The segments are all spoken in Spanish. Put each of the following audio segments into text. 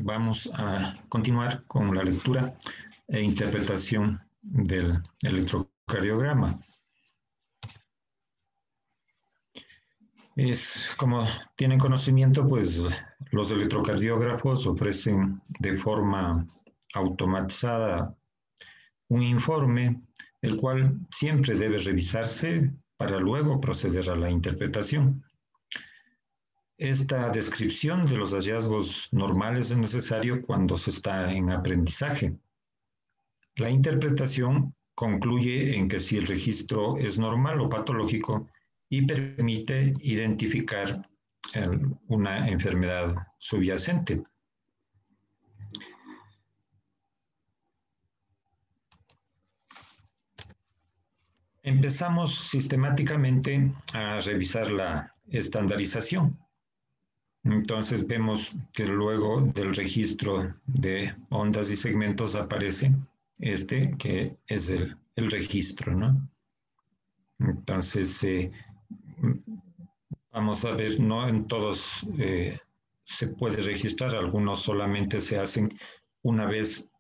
vamos a continuar con la lectura e interpretación del electrocardiograma. Como tienen conocimiento, pues los electrocardiógrafos ofrecen de forma automatizada un informe, el cual siempre debe revisarse para luego proceder a la interpretación. Esta descripción de los hallazgos normales es necesario cuando se está en aprendizaje. La interpretación concluye en que si el registro es normal o patológico y permite identificar una enfermedad subyacente. Empezamos sistemáticamente a revisar la estandarización. Entonces vemos que luego del registro de ondas y segmentos aparece que es el registro, ¿no? Entonces, vamos a ver, no en todos se puede registrar, algunos solamente se hacen una vez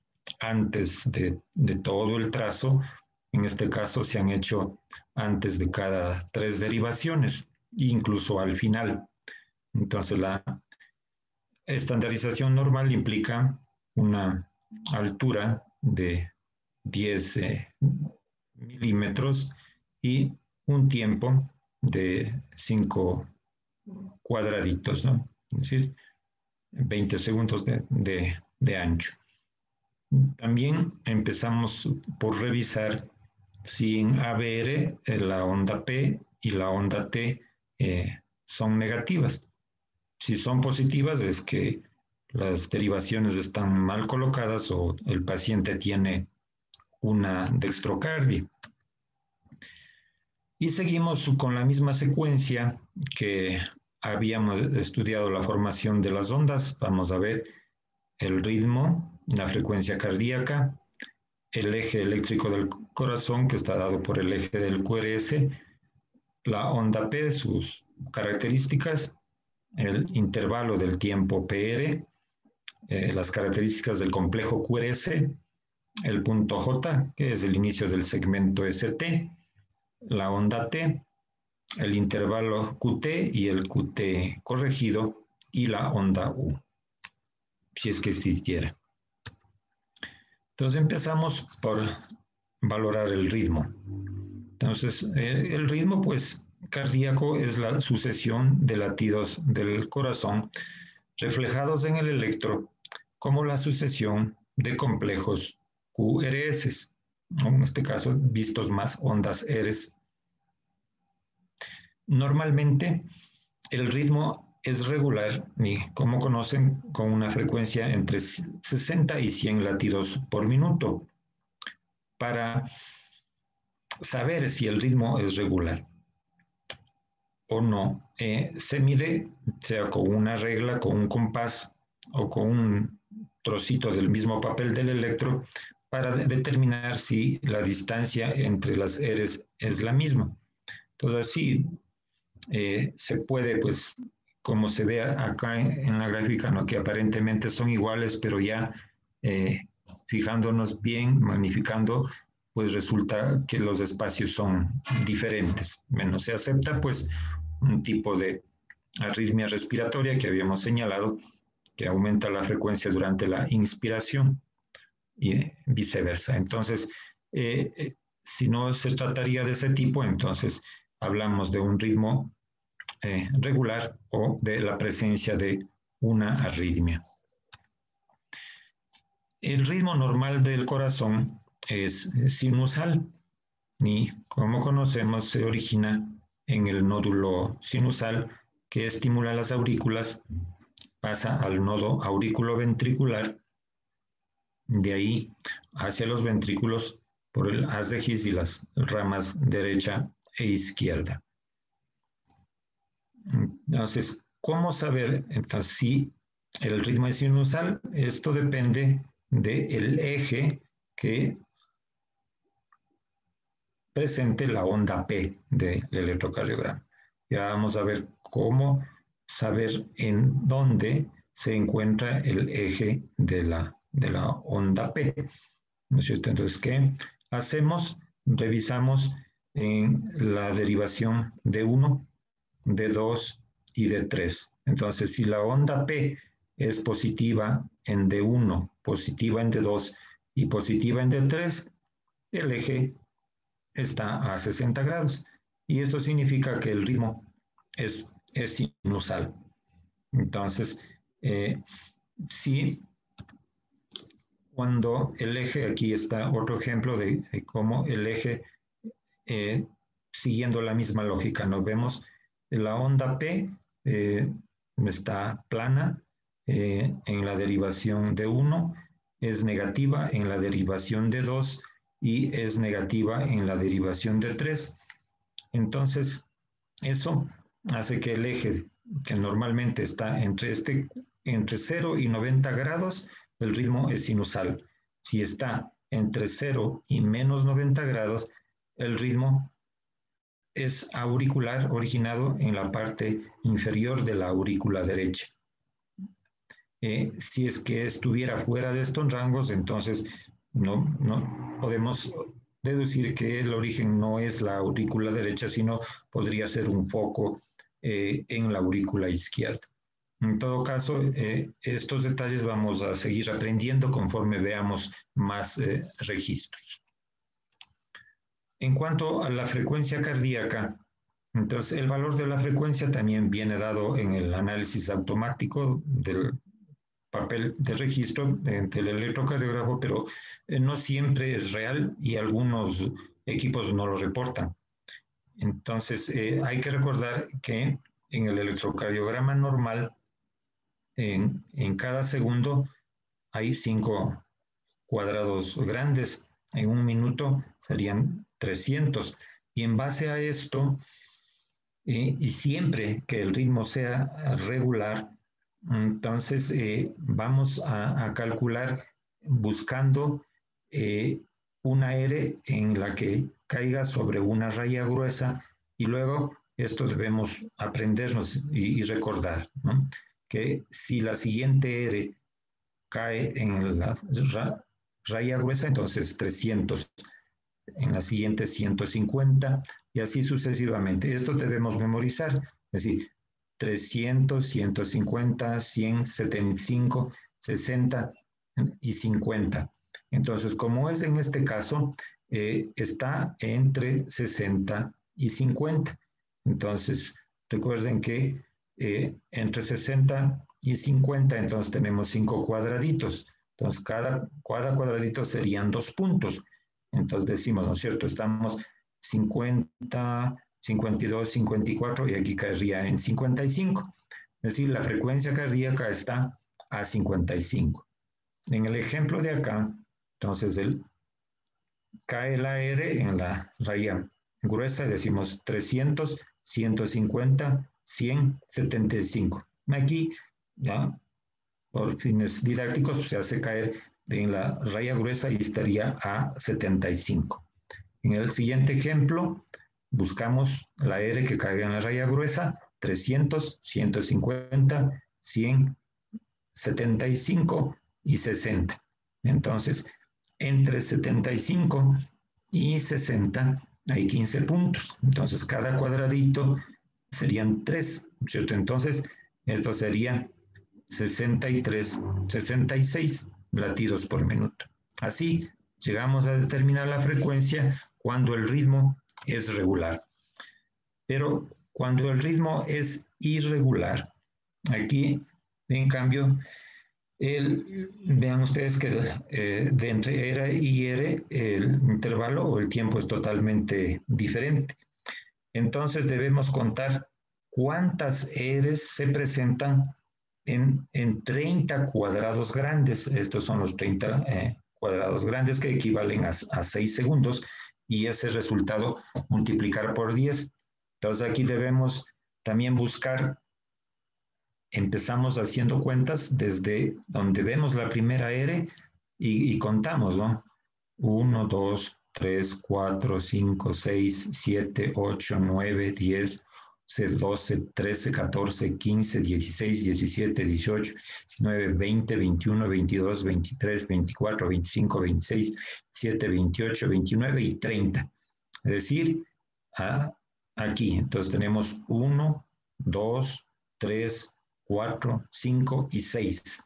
antes de todo el trazo. En este caso se han hecho antes de cada 3 derivaciones, incluso al final. Entonces la estandarización normal implica una altura de 10 milímetros y un tiempo de 5 cuadraditos, ¿no? Es decir, 20 segundos de ancho. También empezamos por revisar si en ABR la onda P y la onda T son negativas. Si son positivas es que las derivaciones están mal colocadas o el paciente tiene una dextrocardia. Y seguimos con la misma secuencia que habíamos estudiado la formación de las ondas. Vamos a ver el ritmo, la frecuencia cardíaca, el eje eléctrico del corazón, que está dado por el eje del QRS, la onda P, sus características, el intervalo del tiempo PR, las características del complejo QRS, el punto J, que es el inicio del segmento ST, la onda T, el intervalo QT y el QT corregido, y la onda U, si es que existiera. Entonces empezamos por valorar el ritmo. Entonces, el ritmo, pues, cardíaco es la sucesión de latidos del corazón reflejados en el electro como la sucesión de complejos QRS, en este caso vistos más ondas Rs. Normalmente el ritmo es regular y, como conocen, con una frecuencia entre 60 y 100 latidos por minuto. Para saber si el ritmo es regular o no, se mide, sea con una regla, con un compás o con un trocito del mismo papel del electro, para determinar si la distancia entre las Rs es la misma. Entonces, así se puede, pues, como se ve acá en la gráfica, ¿no?, que aparentemente son iguales, pero ya fijándonos bien, magnificando, pues resulta que los espacios son diferentes. Bueno, se acepta pues un tipo de arritmia respiratoria que habíamos señalado, que aumenta la frecuencia durante la inspiración y viceversa. Entonces, si no se trataría de ese tipo, entonces hablamos de un ritmo regular o de la presencia de una arritmia. El ritmo normal del corazón es sinusal y, como conocemos, se origina en el nódulo sinusal que estimula las aurículas, pasa al nodo aurículo-ventricular, de ahí hacia los ventrículos por el haz de His y las ramas derecha e izquierda. Entonces, ¿cómo saber entonces si el ritmo es sinusal? Esto depende del eje que presente la onda P del electrocardiograma. Ya vamos a ver cómo saber en dónde se encuentra el eje de la onda P, ¿no es cierto? Entonces, ¿qué hacemos? Revisamos en la derivación de 1, de 2 y de 3. Entonces, si la onda P es positiva en D1, positiva en D2 y positiva en D3, el eje está a 60 grados. Y esto significa que el ritmo es sinusal. Entonces, si cuando el eje, aquí está otro ejemplo de cómo el eje, siguiendo la misma lógica, nos vemos la onda P está plana en la derivación de 1, es negativa en la derivación de 2 y es negativa en la derivación de 3. Entonces, eso hace que el eje, que normalmente está entre 0 y 90 grados, el ritmo es sinusal. Si está entre 0 y menos 90 grados, el ritmo es auricular, originado en la parte inferior de la aurícula derecha. Si es que estuviera fuera de estos rangos, entonces no podemos deducir que el origen no es la aurícula derecha, sino podría ser un foco en la aurícula izquierda. En todo caso, estos detalles vamos a seguir aprendiendo conforme veamos más registros. En cuanto a la frecuencia cardíaca, entonces el valor de la frecuencia también viene dado en el análisis automático del papel de registro del electrocardiógrafo, pero no siempre es real y algunos equipos no lo reportan. Entonces, hay que recordar que en el electrocardiograma normal, en cada segundo hay 5 cuadrados grandes. En un minuto serían 300. Y en base a esto, y siempre que el ritmo sea regular, entonces vamos a calcular buscando una R en la que caiga sobre una raya gruesa y luego esto debemos aprendernos y recordar, ¿no? Que si la siguiente R cae en la raya gruesa, entonces 300, en la siguiente 150 y así sucesivamente. Esto debemos memorizar, es decir, 300, 150, 100, 75, 60 y 50. Entonces, como es en este caso, está entre 60 y 50. Entonces, recuerden que entre 60 y 50, entonces tenemos 5 cuadraditos. Entonces, cada cuadradito serían 2 puntos. Entonces decimos, ¿no es cierto? Estamos 50, 52, 54 y aquí caería en 55. Es decir, la frecuencia cardíaca está a 55. En el ejemplo de acá, entonces cae la R en la raya gruesa, decimos 300, 150, 100, 75. Aquí, ya, por fines didácticos, se hace caer en la raya gruesa y estaría a 75. En el siguiente ejemplo, buscamos la R que caiga en la raya gruesa, 300, 150, 100, 75 y 60. Entonces, entre 75 y 60 hay 15 puntos. Entonces, cada cuadradito serían 3, ¿cierto? Entonces, esto sería 63, 66 latidos por minuto. Así llegamos a determinar la frecuencia cuando el ritmo es regular. Pero cuando el ritmo es irregular, aquí, en cambio, vean ustedes que de entre R y R el intervalo o el tiempo es totalmente diferente. Entonces debemos contar cuántas R's se presentan en 30 cuadrados grandes. Estos son los 30 cuadrados grandes que equivalen a 6 segundos y ese resultado multiplicar por 10. Entonces aquí debemos también buscar, empezamos haciendo cuentas desde donde vemos la primera R y contamos, ¿no? 1, 2, 3, 4, 5, 6, 7, 8, 9, 10, 12, 13, 14, 15, 16, 17, 18, 19, 20, 21, 22, 23, 24, 25, 26, 27, 28, 29 y 30. Es decir, aquí. Entonces tenemos 1, 2, 3, 4, 5 y 6.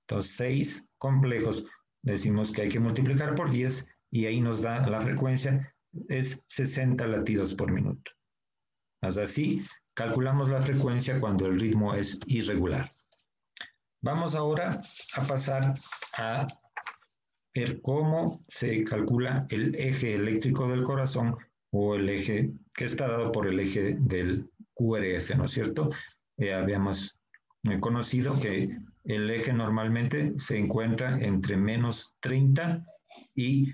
Entonces 6 complejos. Decimos que hay que multiplicar por 10 y ahí nos da la frecuencia, es 60 latidos por minuto. Así calculamos la frecuencia cuando el ritmo es irregular. Vamos ahora a pasar a ver cómo se calcula el eje eléctrico del corazón o el eje que está dado por el eje del QRS, ¿no es cierto? Habíamos conocido que el eje normalmente se encuentra entre menos 30 y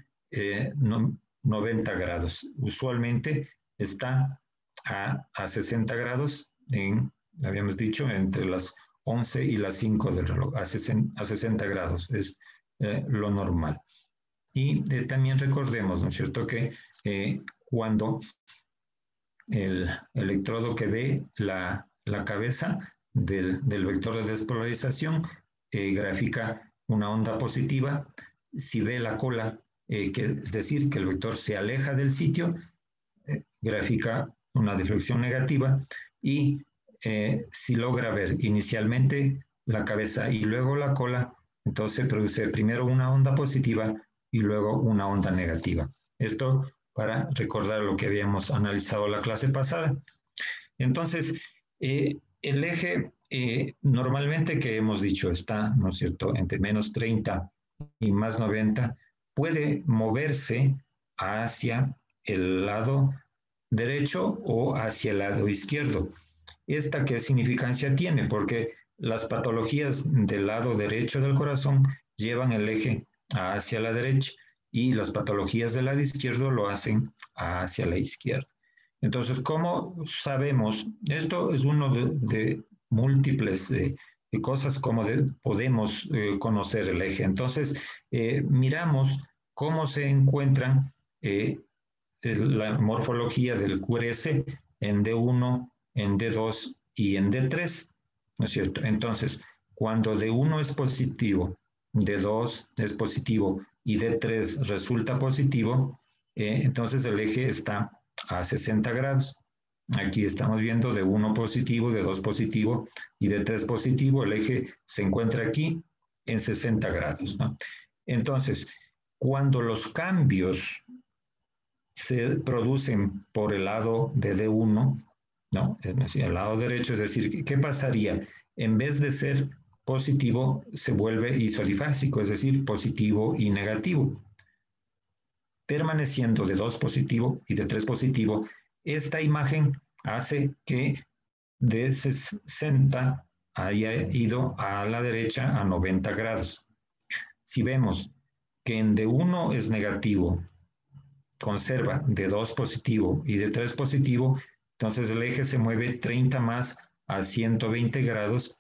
90 grados. Usualmente está a 60 grados, habíamos dicho, entre las 11 y las 5 del reloj, a 60 grados es lo normal. Y también recordemos, ¿no es cierto?, que cuando el electrodo que ve la cabeza del vector de despolarización grafica una onda positiva, si ve la cola, es decir, que el vector se aleja del sitio, grafica una deflexión negativa, y si logra ver inicialmente la cabeza y luego la cola, entonces produce primero una onda positiva y luego una onda negativa. Esto para recordar lo que habíamos analizado la clase pasada. Entonces, el eje normalmente que hemos dicho está, ¿no es cierto?, entre menos 30 y más 90, puede moverse hacia el lado derecho o hacia el lado izquierdo. ¿Esta qué significancia tiene? Porque las patologías del lado derecho del corazón llevan el eje hacia la derecha y las patologías del lado izquierdo lo hacen hacia la izquierda. Entonces, ¿cómo sabemos? Esto es uno de múltiples cosas como podemos conocer el eje. Entonces, miramos cómo se encuentran la morfología del QRS en D1, en D2 y en D3, ¿no es cierto? Entonces, cuando D1 es positivo, D2 es positivo y D3 resulta positivo, entonces el eje está a 60 grados. Aquí estamos viendo D1 positivo, D2 positivo y D3 positivo. El eje se encuentra aquí en 60 grados, ¿no? Entonces, cuando los cambios se producen por el lado de D1, ¿no? Es decir, el lado derecho, es decir, ¿qué pasaría? En vez de ser positivo, se vuelve isodifásico, es decir, positivo y negativo. Permaneciendo de 2 positivo y de 3 positivo, esta imagen hace que de 60 haya ido a la derecha a 90 grados. Si vemos que en D1 es negativo, conserva de 2 positivo y de 3 positivo, entonces el eje se mueve 30 más a 120 grados,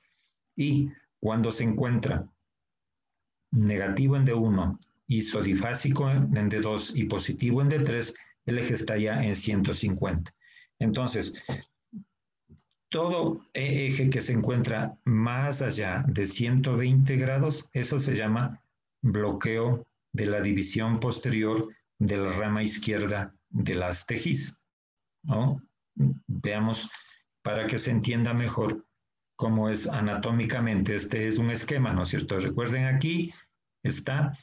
y cuando se encuentra negativo en D1, isodifásico en D2 y positivo en D3, el eje está ya en 150. Entonces, todo eje que se encuentra más allá de 120 grados, eso se llama bloqueo de la división posterior de la rama izquierda de las TGIS, ¿no? Veamos para que se entienda mejor cómo es anatómicamente. Este es un esquema, ¿no es cierto? Recuerden, aquí está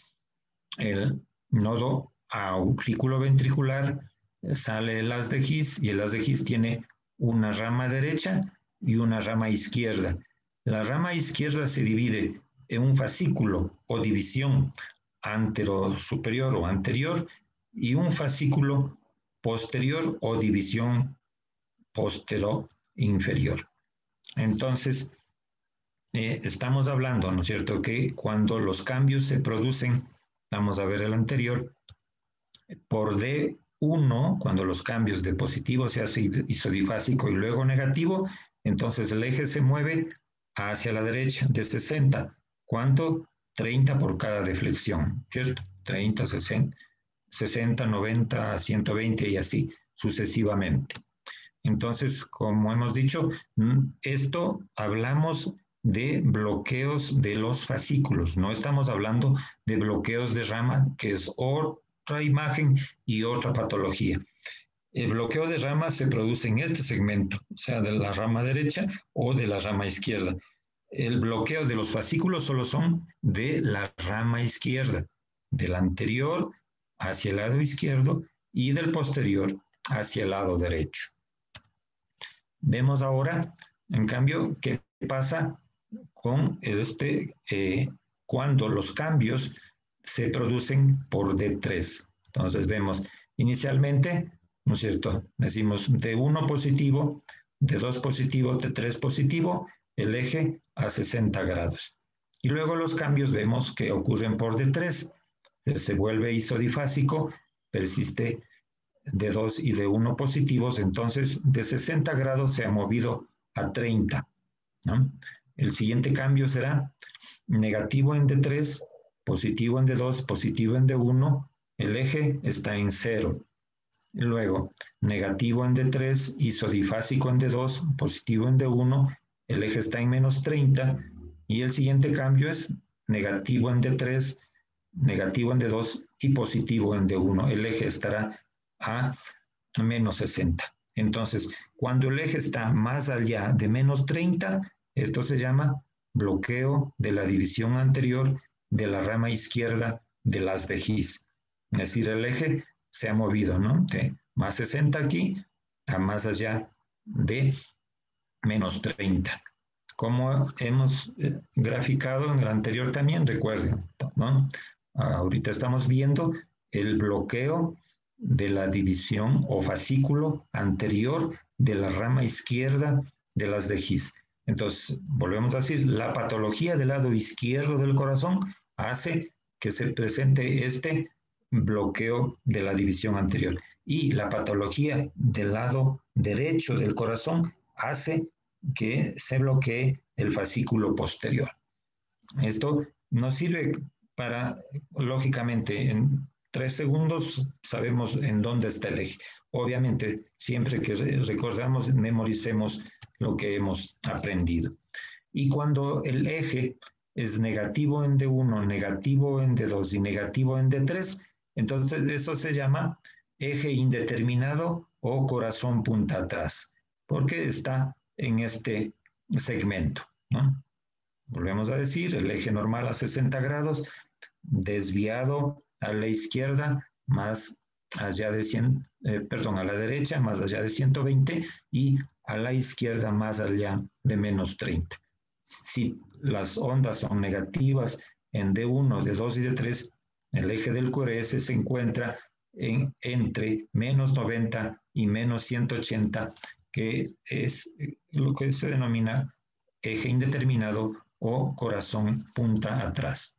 el nodo auriculoventricular, sale el haz de His, y el haz de His tiene una rama derecha y una rama izquierda. La rama izquierda se divide en un fascículo o división antero-superior o anterior y un fascículo posterior o división postero-inferior. Entonces, estamos hablando, ¿no es cierto?, que cuando los cambios se producen, vamos a ver el anterior, por D1, cuando los cambios de positivo se hace isodifásico y luego negativo, entonces el eje se mueve hacia la derecha de 60. ¿Cuánto? 30 por cada deflexión, ¿cierto? 30, 60, 90, 120 y así sucesivamente. Entonces, como hemos dicho, esto hablamos de bloqueos de los fascículos, no estamos hablando de bloqueos de rama, que es otra imagen y otra patología. El bloqueo de rama se produce en este segmento, o sea, de la rama derecha o de la rama izquierda. El bloqueo de los fascículos solo son de la rama izquierda, del anterior hacia el lado izquierdo y del posterior hacia el lado derecho. Vemos ahora, en cambio, qué pasa con cuando los cambios se producen por D3. Entonces vemos inicialmente, ¿no es cierto? Decimos D1 positivo, D2 positivo, D3 positivo, el eje a 60 grados. Y luego los cambios vemos que ocurren por D3, se vuelve isodifásico, persiste D2 y D1 positivos, entonces de 60 grados se ha movido a 30, ¿no? El siguiente cambio será negativo en D3, positivo en D2, positivo en D1, el eje está en 0. Luego, negativo en D3, isodifásico en D2, positivo en D1, el eje está en menos 30. Y el siguiente cambio es negativo en D3, negativo en D2 y positivo en D1. El eje estará a menos 60. Entonces, cuando el eje está más allá de menos 30, esto se llama bloqueo de la división anterior de la rama izquierda de las de His. Es decir, el eje se ha movido, ¿no? De más 60 aquí a más allá de menos 30. Como hemos graficado en el anterior también, recuerden, ¿no? Ahorita estamos viendo el bloqueo de la división o fascículo anterior de la rama izquierda de las de His. Entonces, volvemos a decir, la patología del lado izquierdo del corazón hace que se presente este bloqueo de la división anterior. Y la patología del lado derecho del corazón hace que se bloquee el fascículo posterior. Esto nos sirve para, lógicamente, en 3 segundos sabemos en dónde está el eje. Obviamente, siempre que recordamos, memoricemos lo que hemos aprendido. Y cuando el eje es negativo en D1, negativo en D2 y negativo en D3, entonces eso se llama eje indeterminado o corazón punta atrás, porque está en este segmento, ¿no? Volvemos a decir, el eje normal a 60 grados, desviado a la izquierda, más allá de 100, a la derecha, más allá de 120, y a la izquierda, más allá de menos 30. Si las ondas son negativas en D1, D2 y D3, el eje del QRS se encuentra entre menos 90 y menos 180, que es lo que se denomina eje indeterminado o corazón punta atrás.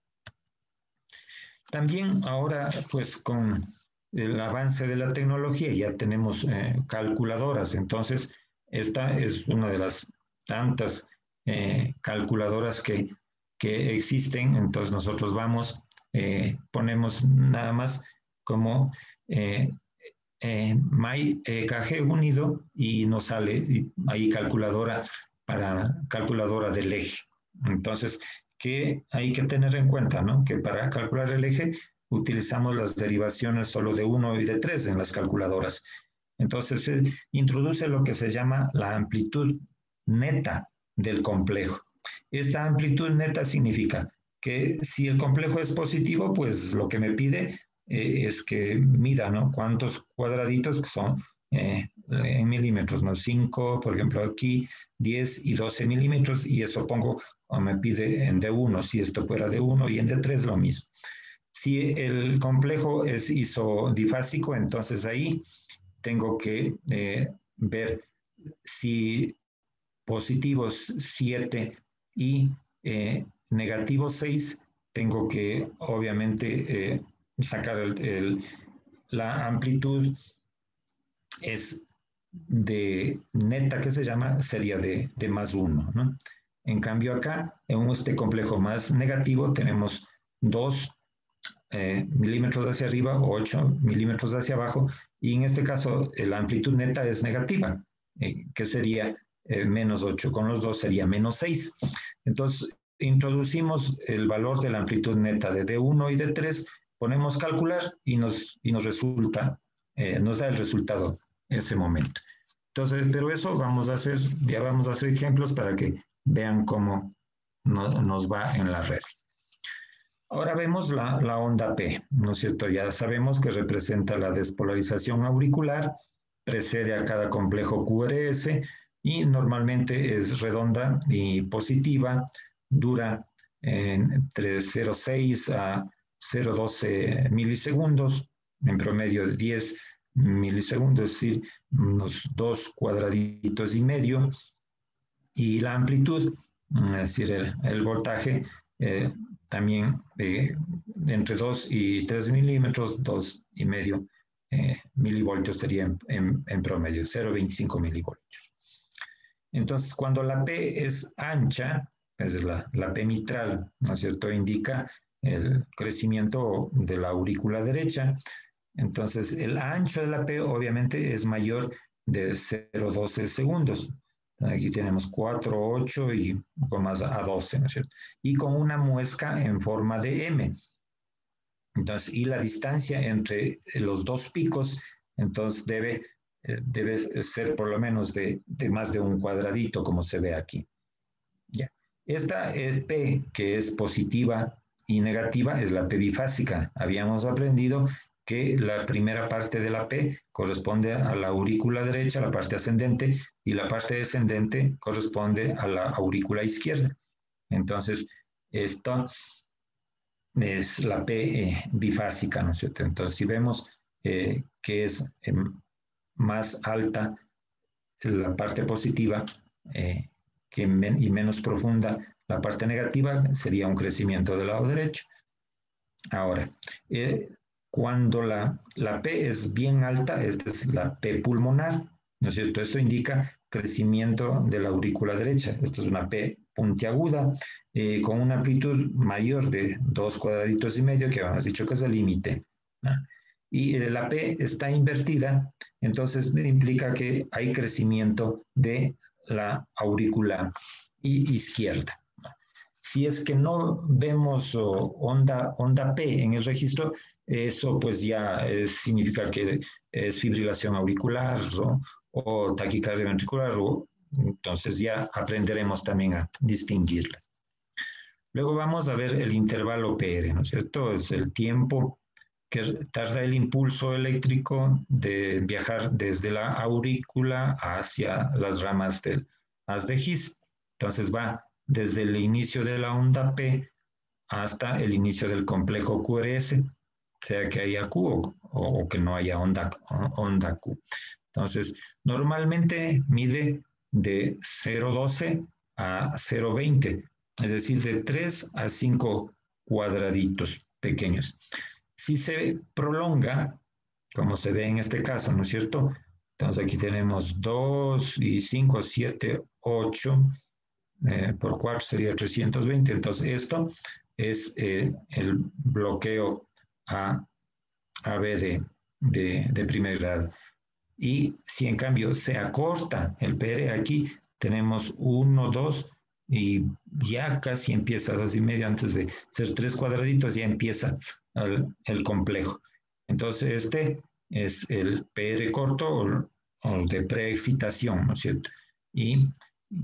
También ahora, pues con el avance de la tecnología ya tenemos calculadoras, entonces esta es una de las tantas calculadoras que existen, entonces nosotros vamos, ponemos nada más como MyKG unido y nos sale ahí calculadora del eje. Entonces, que hay que tener en cuenta, ¿no? Que para calcular el eje utilizamos las derivaciones solo de 1 y de 3 en las calculadoras. Entonces, se introduce lo que se llama la amplitud neta del complejo. Esta amplitud neta significa que si el complejo es positivo, pues lo que me pide es que mida, ¿no? Cuántos cuadraditos que son en milímetros, ¿no? 5, por ejemplo, aquí 10 y 12 milímetros, y eso pongo, o me pide en D1, si esto fuera D1, y en D3 lo mismo. Si el complejo es isodifásico, entonces ahí tengo que ver si positivos 7 y negativos 6, tengo que obviamente sacar la amplitud es de neta, que se llama, sería de más 1, ¿no? En cambio acá, en este complejo más negativo, tenemos 2 milímetros hacia arriba o 8 milímetros hacia abajo, y en este caso la amplitud neta es negativa. que sería menos 8 con los 2 sería menos 6. Entonces, introducimos el valor de la amplitud neta de D1 y D3, ponemos calcular y nos resulta, nos da el resultado en ese momento. Entonces, pero eso vamos a hacer, ya vamos a hacer ejemplos para que vean cómo nos va en la red. Ahora vemos la onda P, ¿no es cierto? Ya sabemos que representa la despolarización auricular, precede a cada complejo QRS y normalmente es redonda y positiva, dura entre 0,6 a 0,12 milisegundos, en promedio de 10 milisegundos, es decir, unos 2 cuadraditos y medio, y la amplitud, es decir, el voltaje, también entre 2 y 3 milímetros, 2,5 milivoltios sería en promedio, 0,25 milivoltios. Entonces, cuando la P es ancha, es la P mitral, ¿no es cierto?, indica el crecimiento de la aurícula derecha. Entonces, el ancho de la P obviamente es mayor de 0,12 segundos. Aquí tenemos 4, 8 y un poco más a 12, ¿no es cierto? Y con una muesca en forma de M. Entonces, y la distancia entre los dos picos, entonces debe ser por lo menos de más de un cuadradito, como se ve aquí. Ya. Esta es P, que es positiva y negativa, es la P bifásica. Habíamos aprendido que la primera parte de la P corresponde a la aurícula derecha, la parte ascendente, y la parte descendente corresponde a la aurícula izquierda. Entonces, esto es la P bifásica, ¿no es cierto? Entonces, si vemos que es más alta la parte positiva y menos profunda la parte negativa, sería un crecimiento del lado derecho. Ahora, cuando la P es bien alta, esta es la P pulmonar, ¿no es cierto? Esto indica crecimiento de la aurícula derecha. Esta es una P puntiaguda con una amplitud mayor de 2 cuadraditos y medio, que habíamos dicho que es el límite, ¿no? Y la P está invertida, entonces implica que hay crecimiento de la aurícula izquierda. Si es que no vemos onda P en el registro, eso pues ya significa que es fibrilación auricular, ¿no?, o taquicardia ventricular, entonces ya aprenderemos también a distinguirlas. Luego vamos a ver el intervalo PR, ¿no es cierto? Es el tiempo que tarda el impulso eléctrico de viajar desde la aurícula hacia las ramas del haz de His. Entonces va desde el inicio de la onda P hasta el inicio del complejo QRS, sea que haya Q o que no haya onda Q. Entonces, normalmente mide de 0,12 a 0,20, es decir, de 3 a 5 cuadraditos pequeños. Si se prolonga, como se ve en este caso, ¿no es cierto? Entonces aquí tenemos 2 y 5, 7, 8, por 4 sería 320. Entonces esto es el bloqueo AB de primer grado. Y si en cambio se acorta el PR, aquí tenemos 1, 2 y ya casi empieza 2,5, antes de ser 3 cuadraditos ya empieza el complejo. Entonces este es el PR corto o de preexcitación, ¿no es cierto? Y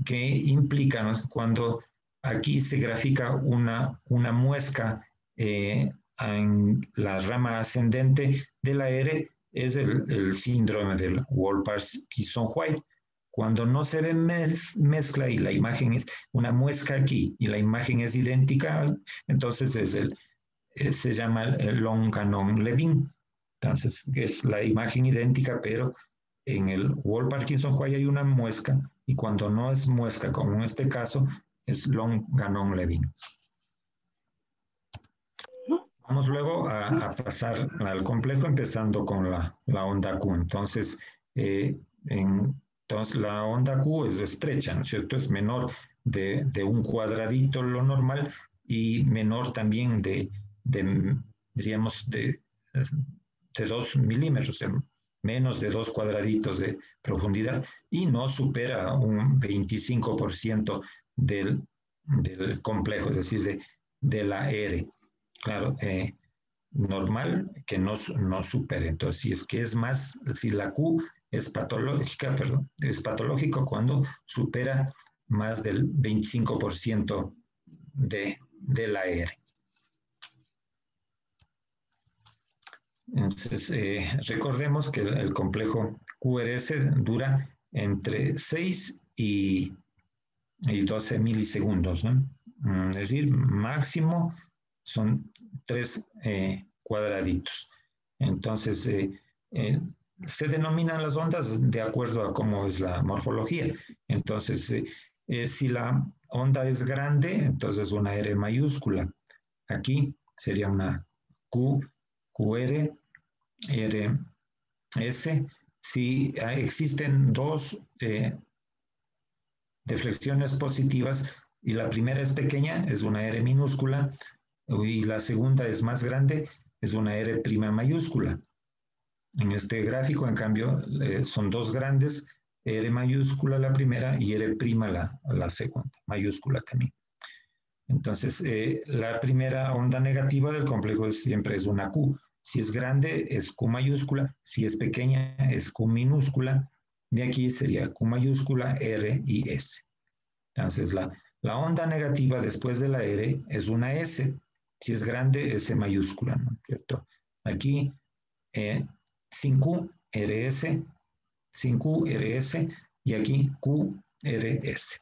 que implica, ¿no?, cuando aquí se grafica una muesca en la rama ascendente de la R, es el síndrome del Wolff-Parkinson-White. Cuando no se ve mezcla y la imagen es una muesca aquí y la imagen es idéntica, entonces se llama el Long-Ganon-Levin. Entonces es la imagen idéntica, pero en el Wolff-Parkinson-White hay una muesca, y cuando no es muesca, como en este caso, es Long-Ganon-Levin. Vamos luego a pasar al complejo, empezando con la onda Q. Entonces, entonces la onda Q es estrecha, ¿no es cierto? Es menor de un cuadradito lo normal y menor también diríamos, de 2 milímetros, menos de 2 cuadraditos de profundidad. y no supera un 25% del complejo, es decir, de la R. Claro, normal que no supere. Entonces, si es que es más, si la Q es patológica, perdón, es patológico cuando supera más del 25% de la R. Entonces, recordemos que el complejo QRS dura entre 6 y 12 milisegundos, ¿no? Es decir, máximo son 3 cuadraditos. Entonces, se denominan las ondas de acuerdo a cómo es la morfología. Entonces, si la onda es grande, entonces una R mayúscula. Aquí sería una Q, QR, RS. Si existen dos deflexiones positivas y la primera es pequeña, es una R minúscula, y la segunda es más grande, es una R prima mayúscula. En este gráfico, en cambio, son dos grandes, R mayúscula la primera y R prima la segunda, mayúscula también. Entonces, la primera onda negativa del complejo siempre es una Q. Si es grande, es Q mayúscula. Si es pequeña, es Q minúscula. De aquí sería Q mayúscula, R y S. Entonces, la onda negativa después de la R es una S. Si es grande, S mayúscula, ¿no es cierto? Aquí, sin Q, RS, sin Q, RS, y aquí Q, RS.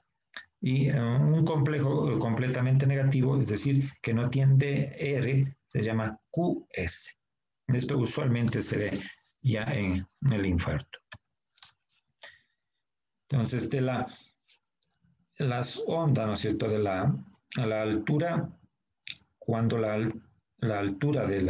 Y un complejo completamente negativo, es decir, que no tiene R, se llama QS. Esto usualmente se ve ya en el infarto. Entonces, las ondas, ¿no es cierto?, a la altura, cuando la altura de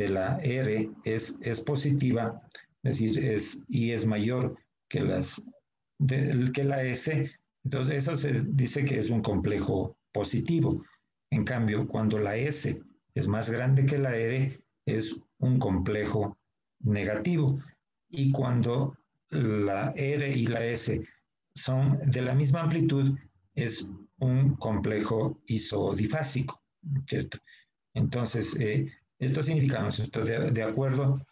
la R es positiva, es decir, es mayor que la S, entonces eso se dice que es un complejo positivo. En cambio, cuando la S es más grande que la R, es un complejo negativo. Y cuando la R y la S son de la misma amplitud, es un complejo isodifásico, ¿cierto? Entonces, esto significa, ¿no es cierto?, de acuerdo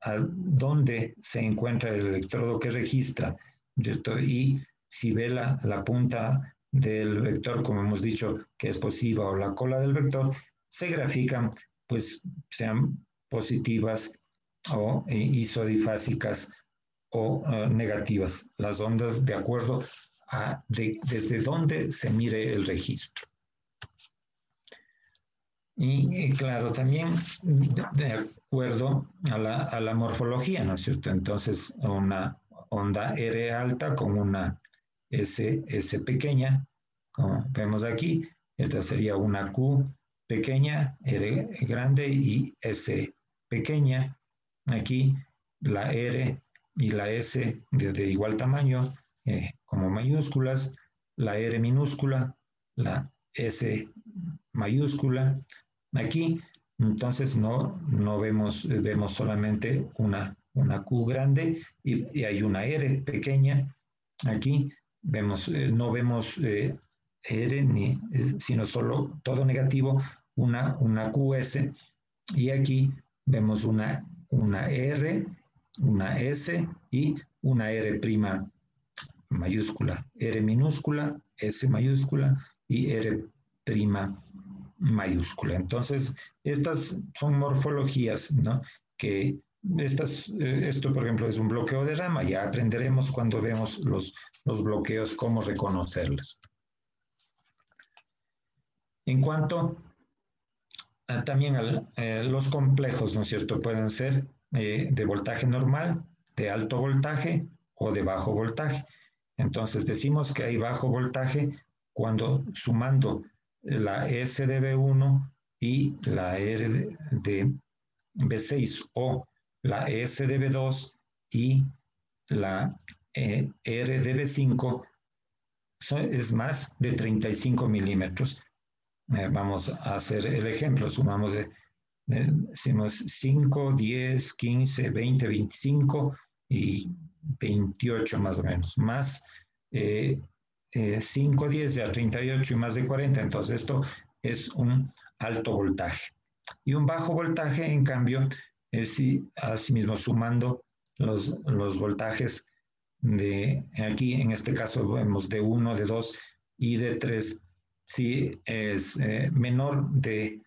a dónde se encuentra el electrodo que registra, ¿cierto? Y si ve la punta del vector, como hemos dicho, que es positiva, o la cola del vector, se grafican, pues sean positivas o isodifásicas o negativas, las ondas de acuerdo a desde dónde se mire el registro. Y claro, también de acuerdo a la morfología, ¿no es cierto? Entonces, una onda R alta con una S pequeña, como vemos aquí, esta sería una Q pequeña, R grande y S pequeña. Aquí la R y la S de igual tamaño, como mayúsculas, la R minúscula, la S mayúscula. Aquí, entonces, no vemos solamente una Q grande y hay una R pequeña. Aquí no vemos R, sino solo todo negativo, una QS. Y aquí vemos una R, una S y una R prima mayúscula, R minúscula, S mayúscula y R prima mayúscula. Entonces, estas son morfologías, ¿no? Que esto, por ejemplo, es un bloqueo de rama. Ya aprenderemos cuando vemos los bloqueos, cómo reconocerlos. En cuanto también a los complejos, ¿no es cierto? Pueden ser de voltaje normal, de alto voltaje o de bajo voltaje. Entonces, decimos que hay bajo voltaje cuando sumando la S de B1 y la R de B6 o la S de B2 y la R de B5 es más de 35 milímetros. Vamos a hacer el ejemplo, sumamos decimos 5, 10, 15, 20, 25 y 28 más o menos, más 5, 10 ya 38 y más de 40. Entonces esto es un alto voltaje. Y un bajo voltaje, en cambio, es asimismo sumando los voltajes de aquí, en este caso vemos de 1, de 2 y de 3, si es menor de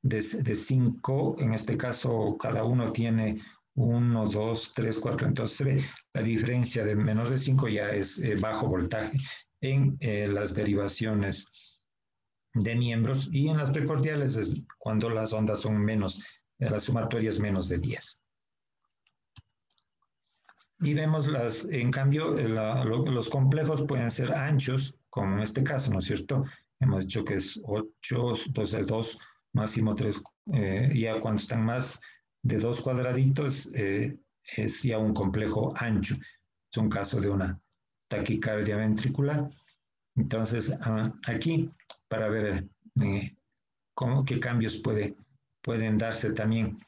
5, en este caso cada uno tiene 1, 2, 3, 4, entonces la diferencia de menor de 5 ya es bajo voltaje en las derivaciones de miembros, y en las precordiales es cuando las ondas son menos, la sumatoria es menos de 10. Y vemos en cambio, los complejos pueden ser anchos, como en este caso, ¿no es cierto? Hemos dicho que es 8, 2 de 2, máximo 3, ya cuando están más de 2 cuadraditos, es ya un complejo ancho. Es un caso de una taquicardia ventricular. Entonces, aquí, para ver qué cambios pueden darse también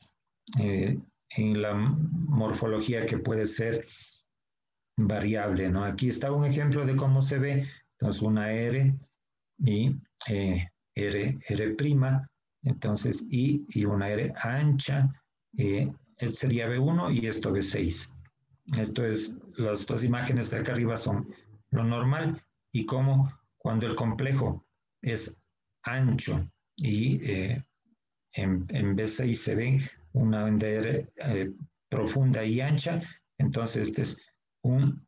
en la morfología, que puede ser variable, ¿no? Aquí está un ejemplo de cómo se ve. Entonces, una R y R', entonces, y una R ancha, esto sería B1 y esto B6. Esto es, las dos imágenes de acá arriba son lo normal, y cómo cuando el complejo es ancho y en B6 se ve una onda profunda y ancha, entonces este es un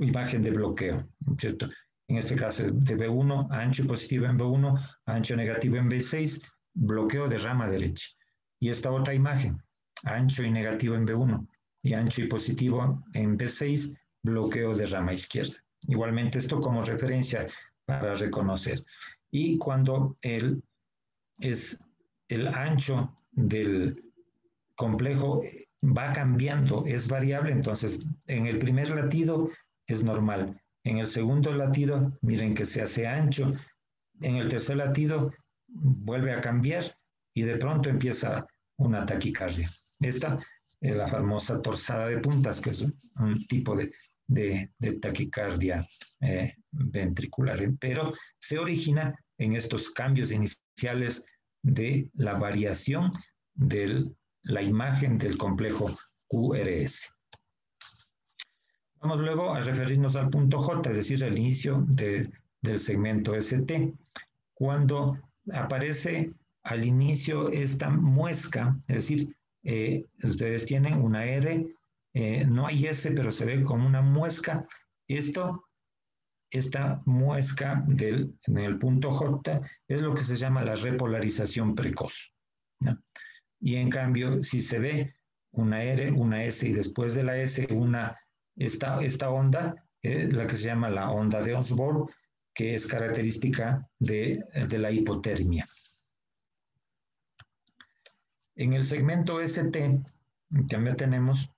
imagen de bloqueo, ¿cierto? En este caso de B1, ancho y positivo en B1, ancho negativo en B6, bloqueo de rama derecha. Y esta otra imagen, ancho y negativo en B1 y ancho y positivo en B6, bloqueo de rama izquierda. Igualmente esto como referencia para reconocer. Y cuando el ancho del complejo va cambiando, es variable, entonces en el primer latido es normal, en el segundo latido miren que se hace ancho, en el tercer latido vuelve a cambiar y de pronto empieza una taquicardia. Esta es la famosa torsada de puntas, que es un tipo de taquicardia ventricular, pero se origina en estos cambios iniciales de la variación de la imagen del complejo QRS. Vamos luego a referirnos al punto J, es decir, el inicio del segmento ST. Cuando aparece al inicio esta muesca, es decir, ustedes tienen una R, no hay S, pero se ve como una muesca. Esta muesca en el punto J es lo que se llama la repolarización precoz, ¿no? Y en cambio, si se ve una R, una S y después de la S esta onda, la que se llama la onda de Osborne, que es característica de la hipotermia. En el segmento ST, también tenemos,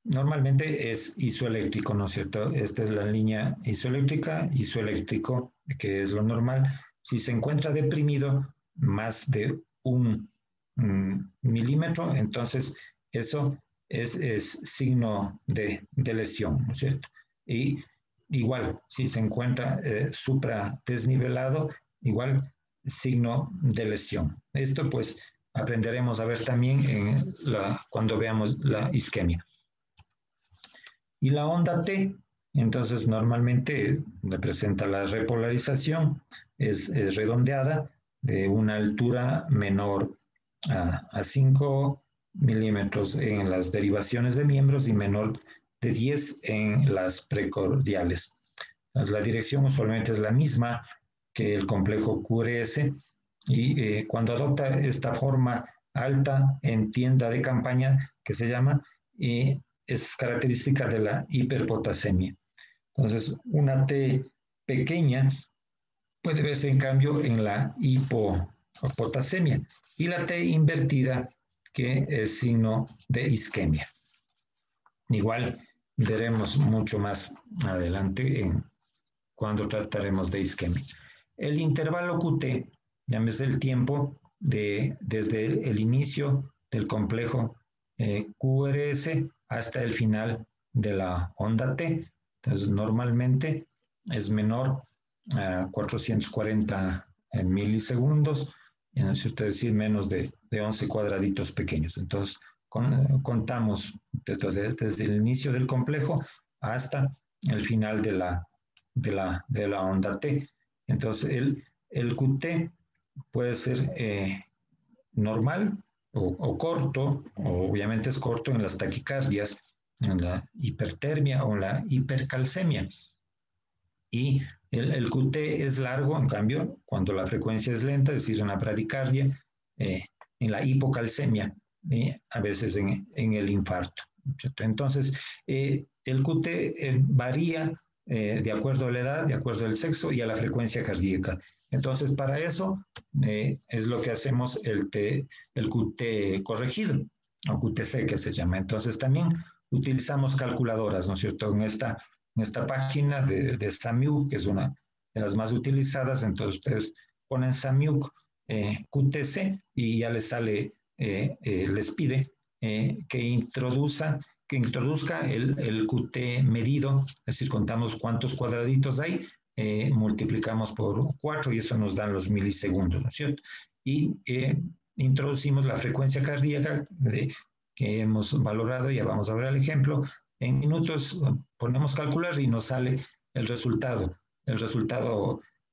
normalmente es isoeléctrico, ¿no es cierto? Esta es la línea isoeléctrica, isoeléctrico, que es lo normal. Si se encuentra deprimido más de 1 milímetro, entonces eso es signo de lesión, ¿no es cierto? Y igual, si se encuentra supradesnivelado, igual signo de lesión. Esto pues aprenderemos a ver también cuando veamos la isquemia. Y la onda T, entonces normalmente representa la repolarización, es redondeada de una altura menor a 5 milímetros en las derivaciones de miembros y menor de 10 en las precordiales. Entonces, la dirección usualmente es la misma que el complejo QRS, y cuando adopta esta forma alta en tienda de campaña, que se llama, es característica de la hiperpotasemia. Entonces, una T pequeña puede verse en cambio en la hipopotasemia, y la T invertida, que es signo de isquemia. Igual veremos mucho más adelante cuando trataremos de isquemia. El intervalo QT, llámese el tiempo desde el inicio del complejo QRS hasta el final de la onda T. Entonces, normalmente es menor a 440 milisegundos, si usted decir menos de 11 cuadraditos pequeños. Entonces, contamos desde el inicio del complejo hasta el final de la onda T. Entonces, el QT puede ser normal o corto, o obviamente es corto en las taquicardias, en la hipertermia o en la hipercalcemia. Y el QT es largo, en cambio, cuando la frecuencia es lenta, es decir, en la bradicardia, en la hipocalcemia, a veces en el infarto. ¿Cierto? Entonces, el QT varía de acuerdo a la edad, de acuerdo al sexo y a la frecuencia cardíaca. Entonces, para eso es lo que hacemos el QT corregido, o QTC que se llama. Entonces, también utilizamos calculadoras, ¿no es cierto? En esta página de Samiuk, que es una de las más utilizadas, entonces ustedes ponen Samiuk QTC y ya les sale, les pide que introduzca el QT medido, es decir, contamos cuántos cuadraditos hay, multiplicamos por 4 y eso nos da los milisegundos, ¿no es cierto? Y introducimos la frecuencia cardíaca que hemos valorado, ya vamos a ver el ejemplo. En minutos ponemos calcular y nos sale el resultado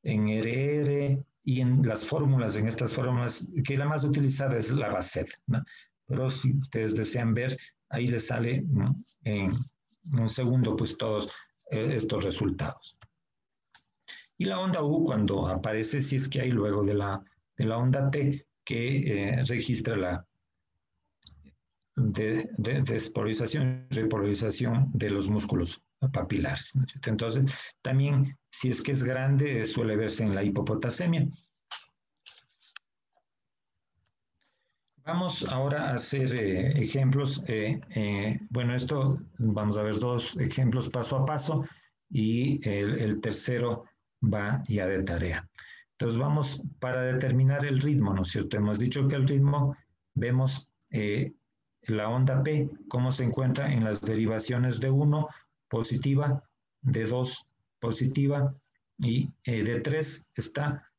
en RR y en las fórmulas, en estas fórmulas, que la más utilizada es la Basset, ¿no? Pero si ustedes desean ver, ahí les sale, ¿no?, en un segundo, pues todos estos resultados. Y la onda U, cuando aparece, si es que hay luego de la onda T, que registra la despolarización y repolarización de los músculos papilares, ¿no? Entonces, también, si es que es grande, suele verse en la hipopotasemia. Vamos ahora a hacer ejemplos. Bueno, esto vamos a ver dos ejemplos paso a paso y el tercero va ya de tarea. Entonces vamos para determinar el ritmo, ¿no es cierto? Hemos dicho que el ritmo, vemos la onda P, cómo se encuentra en las derivaciones de 1 positiva, de 2 positiva y de 3 está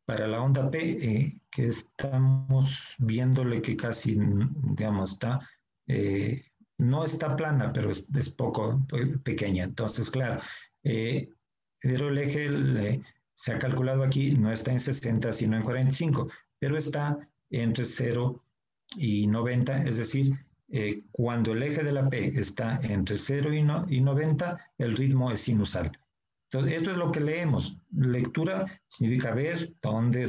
para la onda P, que estamos viéndole que casi, digamos, no está plana, pero es poco pequeña. Entonces, claro, pero el eje se ha calculado aquí, no está en 60, sino en 45, pero está entre 0 y 90, es decir, cuando el eje de la P está entre 0 y 90, el ritmo es sinusal. Entonces, esto es lo que leemos. Lectura significa ver dónde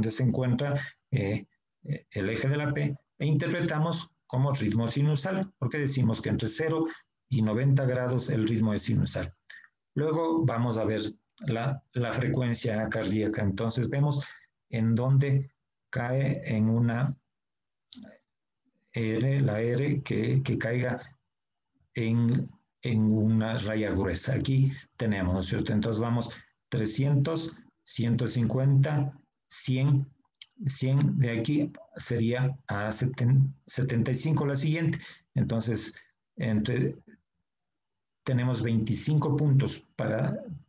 se encuentra el eje de la P e interpretamos como ritmo sinusal, porque decimos que entre 0 y 90 grados el ritmo es sinusal. Luego vamos a ver la frecuencia cardíaca. Entonces vemos en dónde cae en una R, la R que caiga en una raya gruesa. Aquí tenemos, ¿no es cierto? Entonces vamos 300, 150, 100, 100, de aquí sería a 75 la siguiente. Entonces, tenemos 25 puntos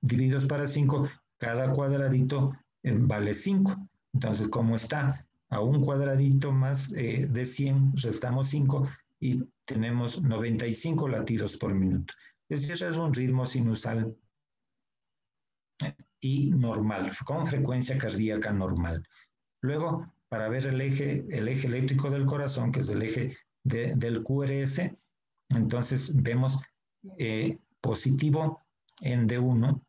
divididos para 5, cada cuadradito vale 5. Entonces, como está a un cuadradito más de 100, restamos 5 y tenemos 95 latidos por minuto. Es decir, es un ritmo sinusal y normal, con frecuencia cardíaca normal. Luego, para ver el eje eléctrico del corazón, que es el eje del QRS, entonces vemos positivo en D1,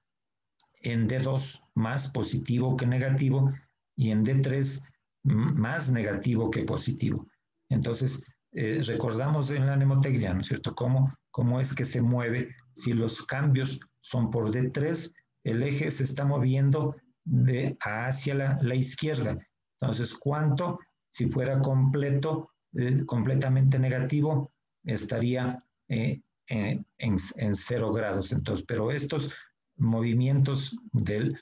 en D2 más positivo que negativo y en D3 más negativo que positivo. Entonces, recordamos en la mnemotecnia, ¿no es cierto?, cómo es que se mueve. Si los cambios son por D3, el eje se está moviendo hacia la izquierda. Entonces, ¿cuánto? Si fuera completamente negativo, estaría en 0 grados. Entonces, pero estos movimientos del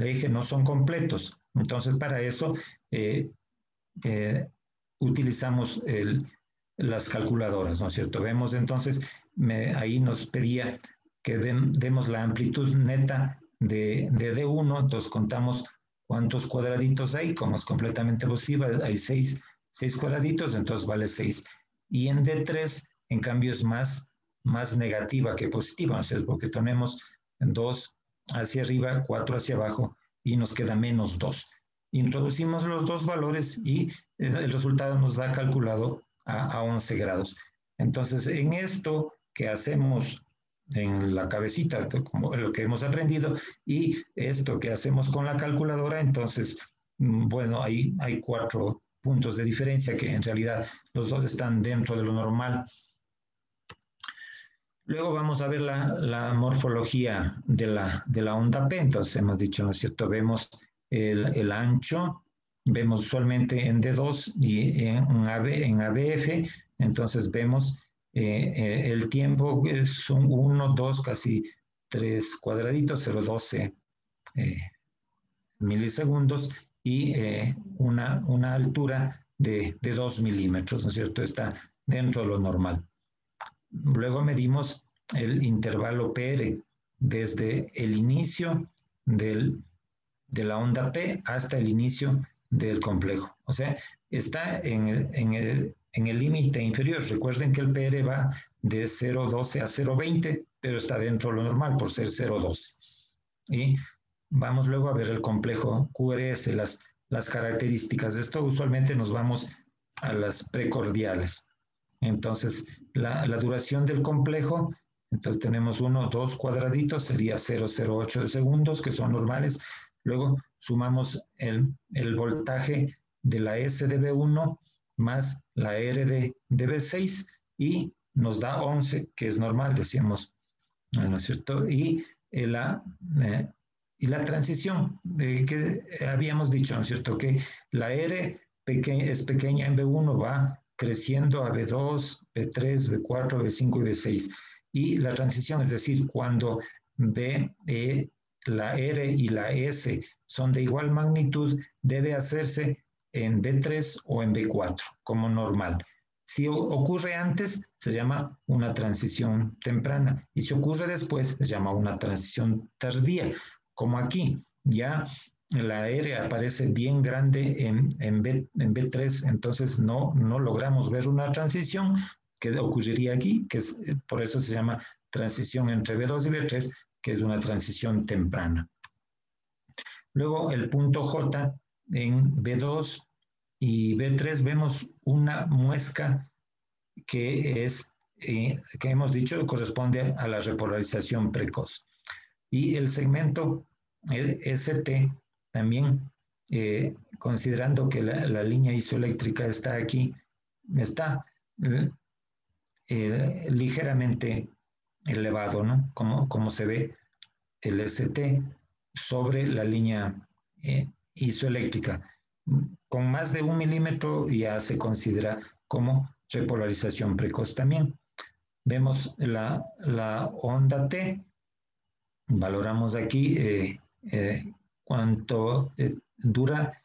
eje no son completos. Entonces, para eso utilizamos las calculadoras, ¿no es cierto? Vemos entonces, ahí nos pedía que demos la amplitud neta de D1, entonces contamos cuántos cuadraditos hay, como es completamente posible, hay 6 cuadraditos, entonces vale 6. Y en D3, en cambio, es más negativa que positiva, ¿no es cierto? Porque tenemos 2 hacia arriba, 4 hacia abajo, y nos queda menos 2. Introducimos los dos valores y el resultado nos da calculado a 11 grados. Entonces, en esto que hacemos en la cabecita, como lo que hemos aprendido, y esto que hacemos con la calculadora, entonces, bueno, hay 4 puntos de diferencia que en realidad los dos están dentro de lo normal. Luego vamos a ver la morfología de la onda P. Entonces hemos dicho, ¿no es cierto? Vemos el ancho, vemos usualmente en D2 y en ABF, entonces vemos el tiempo, son 1, 2, casi 3 cuadraditos, 0,12 milisegundos y una altura de 2 milímetros, ¿no es cierto? Está dentro de lo normal. Luego medimos el intervalo PR desde el inicio de la onda P hasta el inicio del complejo. O sea, está en el límite inferior. Recuerden que el PR va de 0,12 a 0,20, pero está dentro de lo normal por ser 0,12. Y vamos luego a ver el complejo QRS, las características de esto. Usualmente nos vamos a las precordiales. Entonces, la duración del complejo, entonces tenemos 1, 2 cuadraditos, sería 0,08 de segundos, que son normales. Luego sumamos el voltaje de la S de B1 más la R de B6 y nos da 11, que es normal, decíamos, ¿no es cierto? Y la transición, que habíamos dicho, ¿no es cierto? Que la R es pequeña en B1, va creciendo a B2, B3, B4, B5 y B6. Y la transición, es decir, cuando la R y la S son de igual magnitud, debe hacerse en B3 o en B4, como normal. Si ocurre antes, se llama una transición temprana. Y si ocurre después, se llama una transición tardía. Como aquí, ya la R aparece bien grande en B3, entonces no logramos ver una transición que ocurriría aquí, que es, por eso se llama transición entre B2 y B3, que es una transición temprana. Luego el punto J en B2 y B3 vemos una muesca que que hemos dicho corresponde a la repolarización precoz. Y el segmento el ST también, considerando que la línea isoeléctrica está aquí, está ligeramente elevado, ¿no? Como se ve el ST sobre la línea isoeléctrica. Con más de 1 milímetro ya se considera como repolarización precoz también. Vemos la onda T, valoramos aquí cuánto dura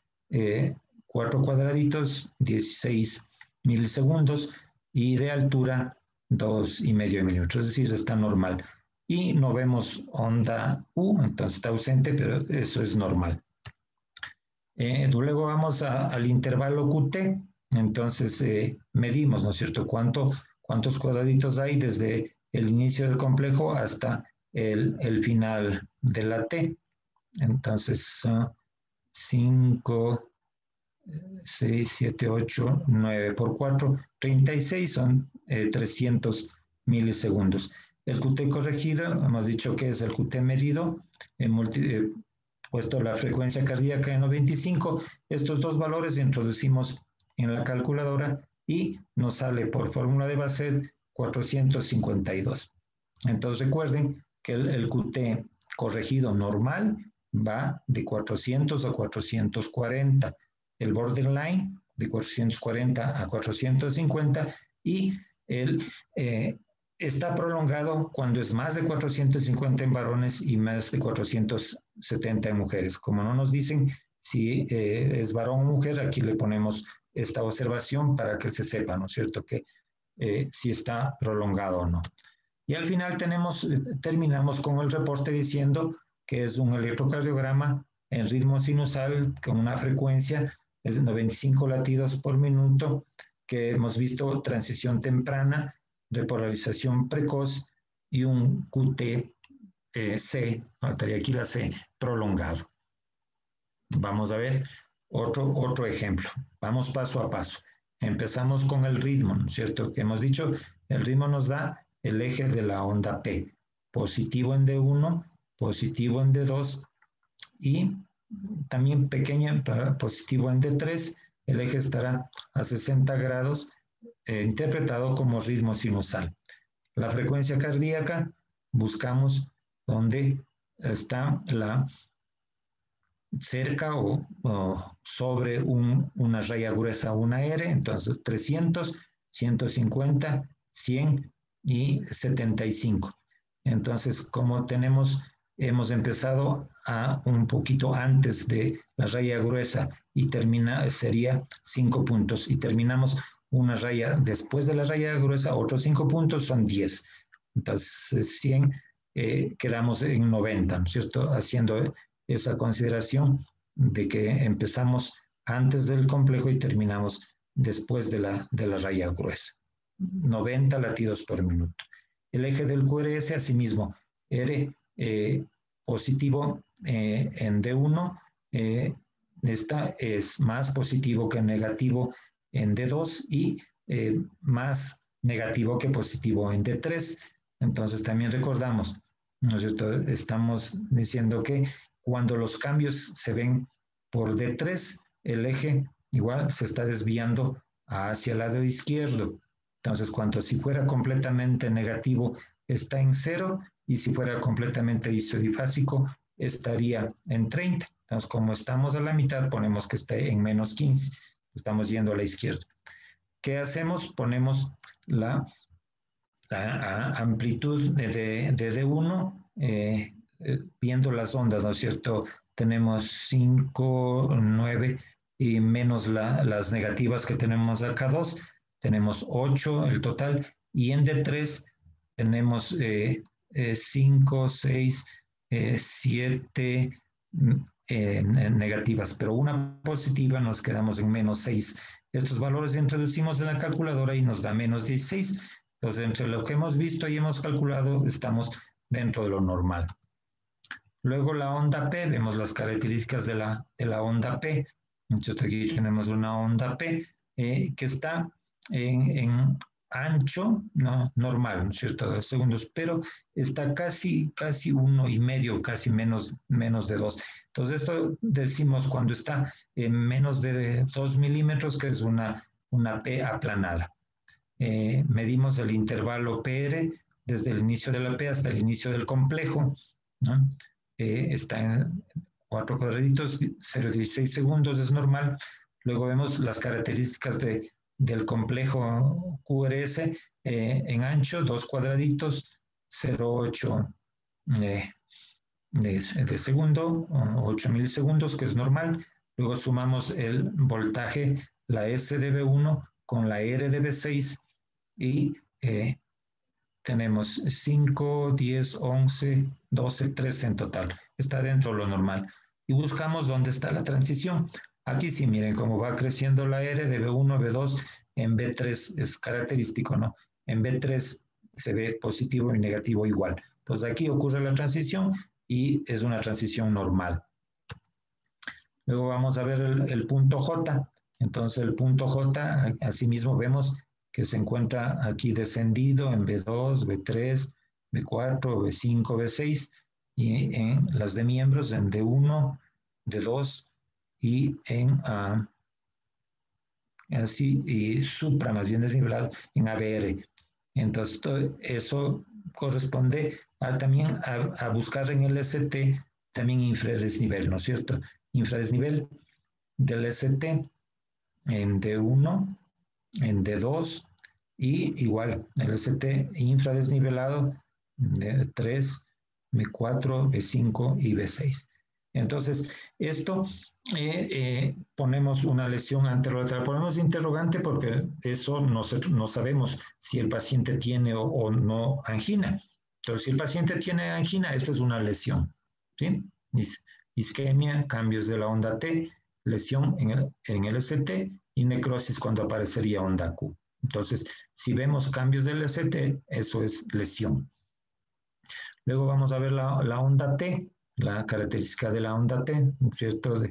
4 cuadraditos, 16 milisegundos, y de altura 2,5 milímetros, es decir, está normal. Y no vemos onda U, entonces está ausente, pero eso es normal. Luego vamos al intervalo QT, entonces medimos, ¿no es cierto?, cuántos cuadraditos hay desde el inicio del complejo hasta el final de la T. Entonces, 5, 6, 7, 8, 9 por 4, 36 son 300 milisegundos. El QT corregido, hemos dicho que es el QT medido, puesto la frecuencia cardíaca en 95, estos dos valores introducimos en la calculadora y nos sale por fórmula de Basset 452. Entonces recuerden que el QT corregido normal va de 400 a 440, el borderline de 440 a 450 y está prolongado cuando es más de 450 en varones y más de 470 en mujeres. Como no nos dicen si es varón o mujer, aquí le ponemos esta observación para que se sepa, ¿no es cierto?, que si está prolongado o no. Y al final terminamos con el reporte diciendo que es un electrocardiograma en ritmo sinusal con una frecuencia de 95 latidos por minuto, que hemos visto transición temprana, repolarización precoz y un QT-C, faltaría aquí la C, prolongado. Vamos a ver otro ejemplo. Vamos paso a paso. Empezamos con el ritmo, ¿no es cierto? Que hemos dicho, el ritmo nos da el eje de la onda P, positivo en D1, positivo en D2 y también pequeña positivo en D3, el eje estará a 60 grados, interpretado como ritmo sinusal. La frecuencia cardíaca, buscamos donde está la cerca o sobre una raya gruesa, una R, entonces 300, 150, 100 y 75. Entonces, como hemos empezado un poquito antes de la raya gruesa y sería 5 puntos y terminamos una raya después de la raya gruesa, otros 5 puntos son 10. Entonces, 100 quedamos en 90, ¿no es cierto? Haciendo esa consideración de que empezamos antes del complejo y terminamos después de la raya gruesa. 90 latidos por minuto. El eje del QRS, asimismo, R positivo en D1, esta es más positivo que negativo en D2 y más negativo que positivo en D3. Entonces también recordamos, ¿no es cierto? Estamos diciendo que cuando los cambios se ven por D3, el eje igual se está desviando hacia el lado izquierdo. Entonces, cuando si fuera completamente negativo, está en 0, y si fuera completamente isodifásico, estaría en 30. Entonces, como estamos a la mitad, ponemos que esté en menos 15. Estamos yendo a la izquierda. ¿Qué hacemos? Ponemos la amplitud de D1, viendo las ondas, ¿no es cierto? Tenemos 5, 9 y menos las negativas que tenemos acá 2, tenemos 8 el total, y en D3 tenemos 5, 6, 7 negativas, pero una positiva, nos quedamos en menos 6. Estos valores introducimos en la calculadora y nos da menos 16. Entonces, entre lo que hemos visto y hemos calculado, estamos dentro de lo normal. Luego la onda P, vemos las características de la onda P. Entonces, aquí tenemos una onda P que está en ancho, no, normal, ¿no es cierto?, 2 segundos, pero está casi 1,5, casi menos de 2. Entonces, esto decimos cuando está en menos de 2 milímetros, que es una P aplanada. Medimos el intervalo PR desde el inicio de la P hasta el inicio del complejo, ¿no? Está en 4 cuadraditos, 0,16 segundos, es normal. Luego vemos las características del complejo QRS en ancho, 2 cuadraditos, 0,8 de segundo, 8 milisegundos, que es normal. Luego sumamos el voltaje, la S de B1 con la R de B6 y tenemos 5, 10, 11, 12, 13 en total. Está dentro de lo normal. Y buscamos dónde está la transición. Aquí sí, miren cómo va creciendo la R de B1 a B2, en B3 es característico, ¿no? En B3 se ve positivo y negativo igual. Entonces aquí ocurre la transición y es una transición normal. Luego vamos a ver el punto J. Entonces el punto J, asimismo vemos que se encuentra aquí descendido en B2, B3, B4, B5, B6 y en las de miembros en D1, D2 y en así y supra, más bien desnivelado en ABR. Entonces todo eso corresponde también a buscar en el ST también infradesnivel, ¿no es cierto? Infradesnivel del ST en D1, en D2 y igual el ST infradesnivelado de 3, B4, B5 y B6. Entonces, esto ponemos una lesión anterolateral. Ponemos interrogante porque eso nosotros no sabemos si el paciente tiene o no angina. Entonces, si el paciente tiene angina, esta es una lesión. ¿Sí? Isquemia, cambios de la onda T, lesión en el ST y necrosis cuando aparecería onda Q. Entonces, si vemos cambios del ST, eso es lesión. Luego vamos a ver la onda T, la característica de la onda T, ¿cierto?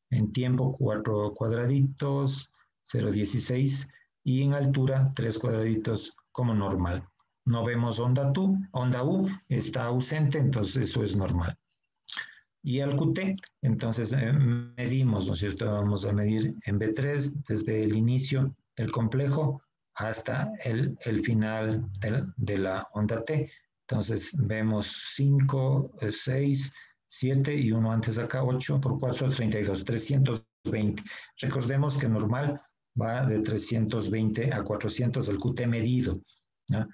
En tiempo 4 cuadraditos, 0,16 y en altura 3 cuadraditos como normal. No vemos onda U, está ausente, entonces eso es normal. Y el QT, entonces medimos, ¿no es cierto? Vamos a medir en B3 desde el inicio del complejo hasta el final de la onda T. Entonces vemos 5, 6, 7 y uno antes de acá, 8 por 4, 32, 320. Recordemos que normal va de 320 a 400 el QT medido, ¿no?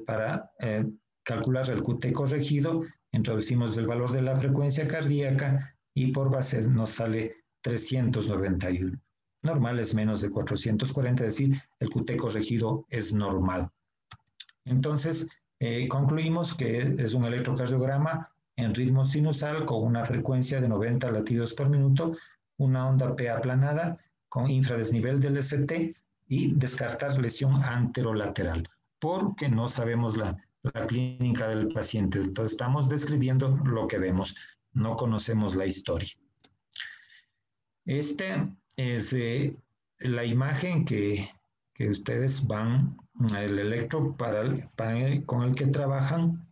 Para calcular el QT corregido, introducimos el valor de la frecuencia cardíaca y por base nos sale 391. Normal es menos de 440, es decir, el QT corregido es normal. Entonces, concluimos que es un electrocardiograma en ritmo sinusal con una frecuencia de 90 latidos por minuto, una onda P aplanada con infradesnivel del ST y descartar lesión anterolateral, porque no sabemos la clínica del paciente. Entonces, estamos describiendo lo que vemos, no conocemos la historia. Esta es la imagen que ustedes van, el electro para el panel con el que trabajan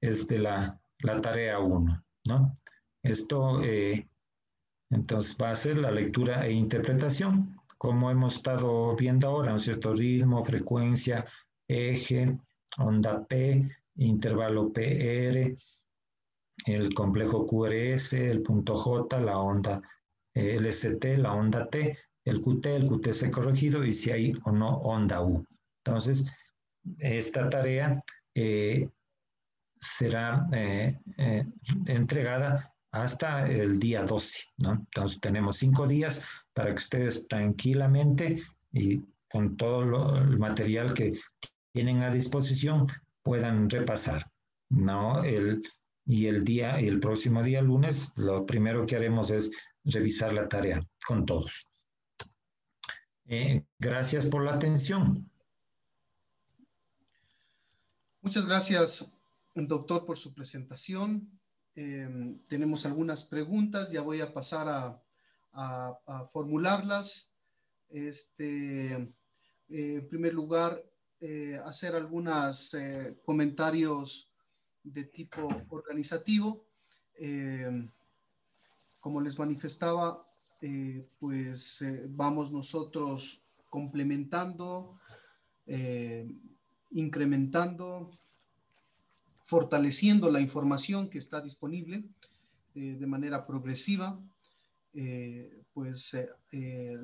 es de la tarea 1, ¿no? Esto, entonces, va a ser la lectura e interpretación, como hemos estado viendo ahora, ¿no es cierto? Ritmo, frecuencia, eje, onda P, intervalo PR, el complejo QRS, el punto J, la onda LST, la onda T, el QTC corregido y si hay o no onda U. Entonces, esta tarea será entregada hasta el día 12, ¿no? Entonces, tenemos 5 días para que ustedes tranquilamente y con todo el material que tienen a disposición puedan repasar, ¿no? Y el próximo día, lunes, lo primero que haremos es revisar la tarea con todos. Gracias por la atención. Muchas gracias, doctor, por su presentación. Tenemos algunas preguntas, ya voy a pasar a formularlas. En primer lugar, hacer algunos comentarios de tipo organizativo. Como les manifestaba, vamos nosotros complementando, incrementando, fortaleciendo la información que está disponible de manera progresiva.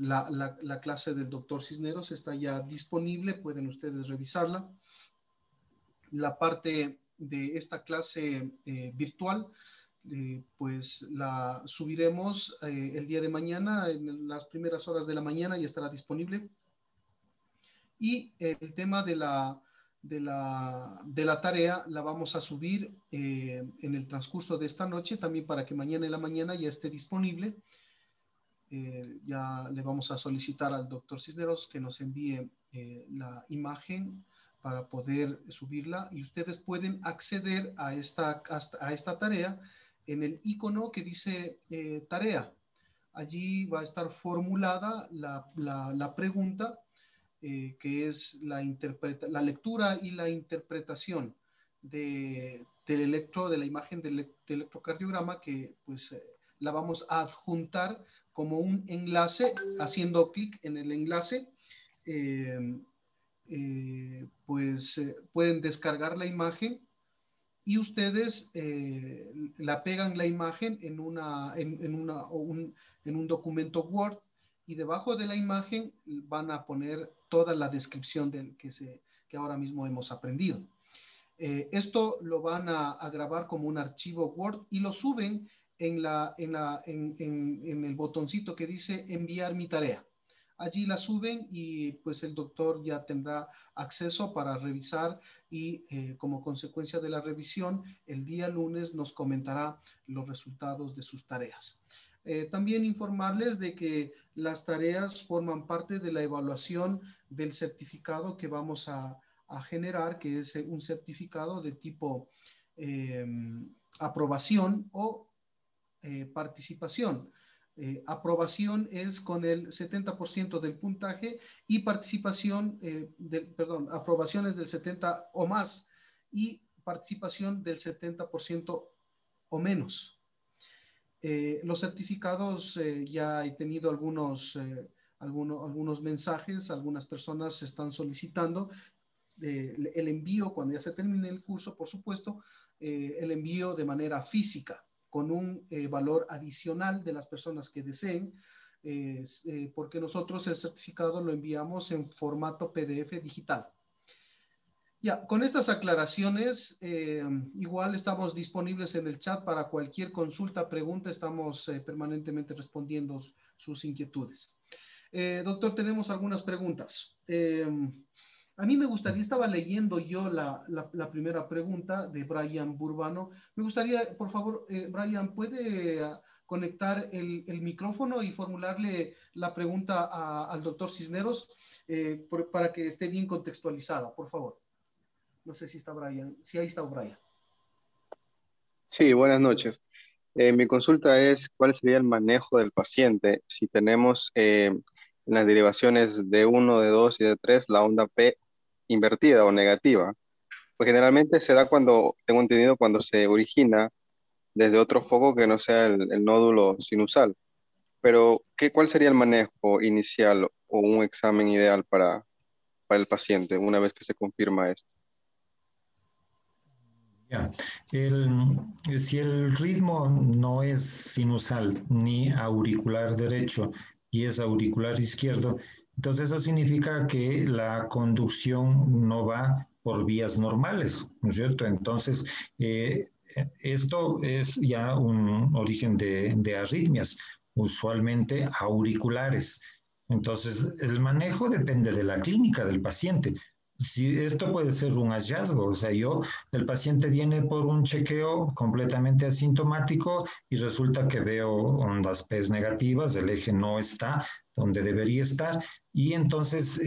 La clase del doctor Cisneros está ya disponible, pueden ustedes revisarla. La parte de esta clase virtual, pues la subiremos el día de mañana, en las primeras horas de la mañana ya estará disponible. Y el tema de la tarea la vamos a subir en el transcurso de esta noche, también para que mañana en la mañana ya esté disponible. Ya le vamos a solicitar al doctor Cisneros que nos envíe la imagen para poder subirla y ustedes pueden acceder a esta tarea en el icono que dice tarea. Allí va a estar formulada la pregunta que es la lectura y la interpretación de la imagen del electrocardiograma, que pues la vamos a adjuntar como un enlace, haciendo clic en el enlace. Pueden descargar la imagen y ustedes la pegan la imagen en un documento Word, y debajo de la imagen van a poner toda la descripción que ahora mismo hemos aprendido. Esto lo van a grabar como un archivo Word y lo suben en el botoncito que dice enviar mi tarea. Allí la suben y pues el doctor ya tendrá acceso para revisar y como consecuencia de la revisión, el día lunes nos comentará los resultados de sus tareas. También informarles de que las tareas forman parte de la evaluación del certificado que vamos a generar, que es un certificado de tipo aprobación o participación. Aprobación es con el 70% del puntaje y participación, aprobación es del 70 o más y participación del 70% o menos. Los certificados, ya he tenido algunos mensajes, algunas personas están solicitando el envío cuando ya se termine el curso, por supuesto, el envío de manera física con un valor adicional de las personas que deseen, porque nosotros el certificado lo enviamos en formato PDF digital. Ya, con estas aclaraciones, igual estamos disponibles en el chat para cualquier consulta, pregunta, estamos permanentemente respondiendo sus inquietudes. Doctor, tenemos algunas preguntas. A mí me gustaría, estaba leyendo yo la primera pregunta de Brian Burbano. Me gustaría, por favor, Brian, ¿puede conectar el micrófono y formularle la pregunta al doctor Cisneros para que esté bien contextualizada, por favor? No sé si está Brian. Sí, ahí está Brian. Sí, buenas noches. Mi consulta es, ¿cuál sería el manejo del paciente si tenemos en las derivaciones de 1, de 2 y de 3 la onda P invertida o negativa? Pues generalmente se da cuando, tengo entendido, cuando se origina desde otro foco que no sea el nódulo sinusal. Pero, ¿cuál sería el manejo inicial o un examen ideal para el paciente una vez que se confirma esto? Ya. Si el ritmo no es sinusal ni auricular derecho y es auricular izquierdo, entonces eso significa que la conducción no va por vías normales, ¿no es cierto? Entonces, esto es ya un origen de arritmias, usualmente auriculares. Entonces, el manejo depende de la clínica del paciente. Si esto puede ser un hallazgo, o sea, el paciente viene por un chequeo completamente asintomático y resulta que veo ondas P negativas, el eje no está donde debería estar y entonces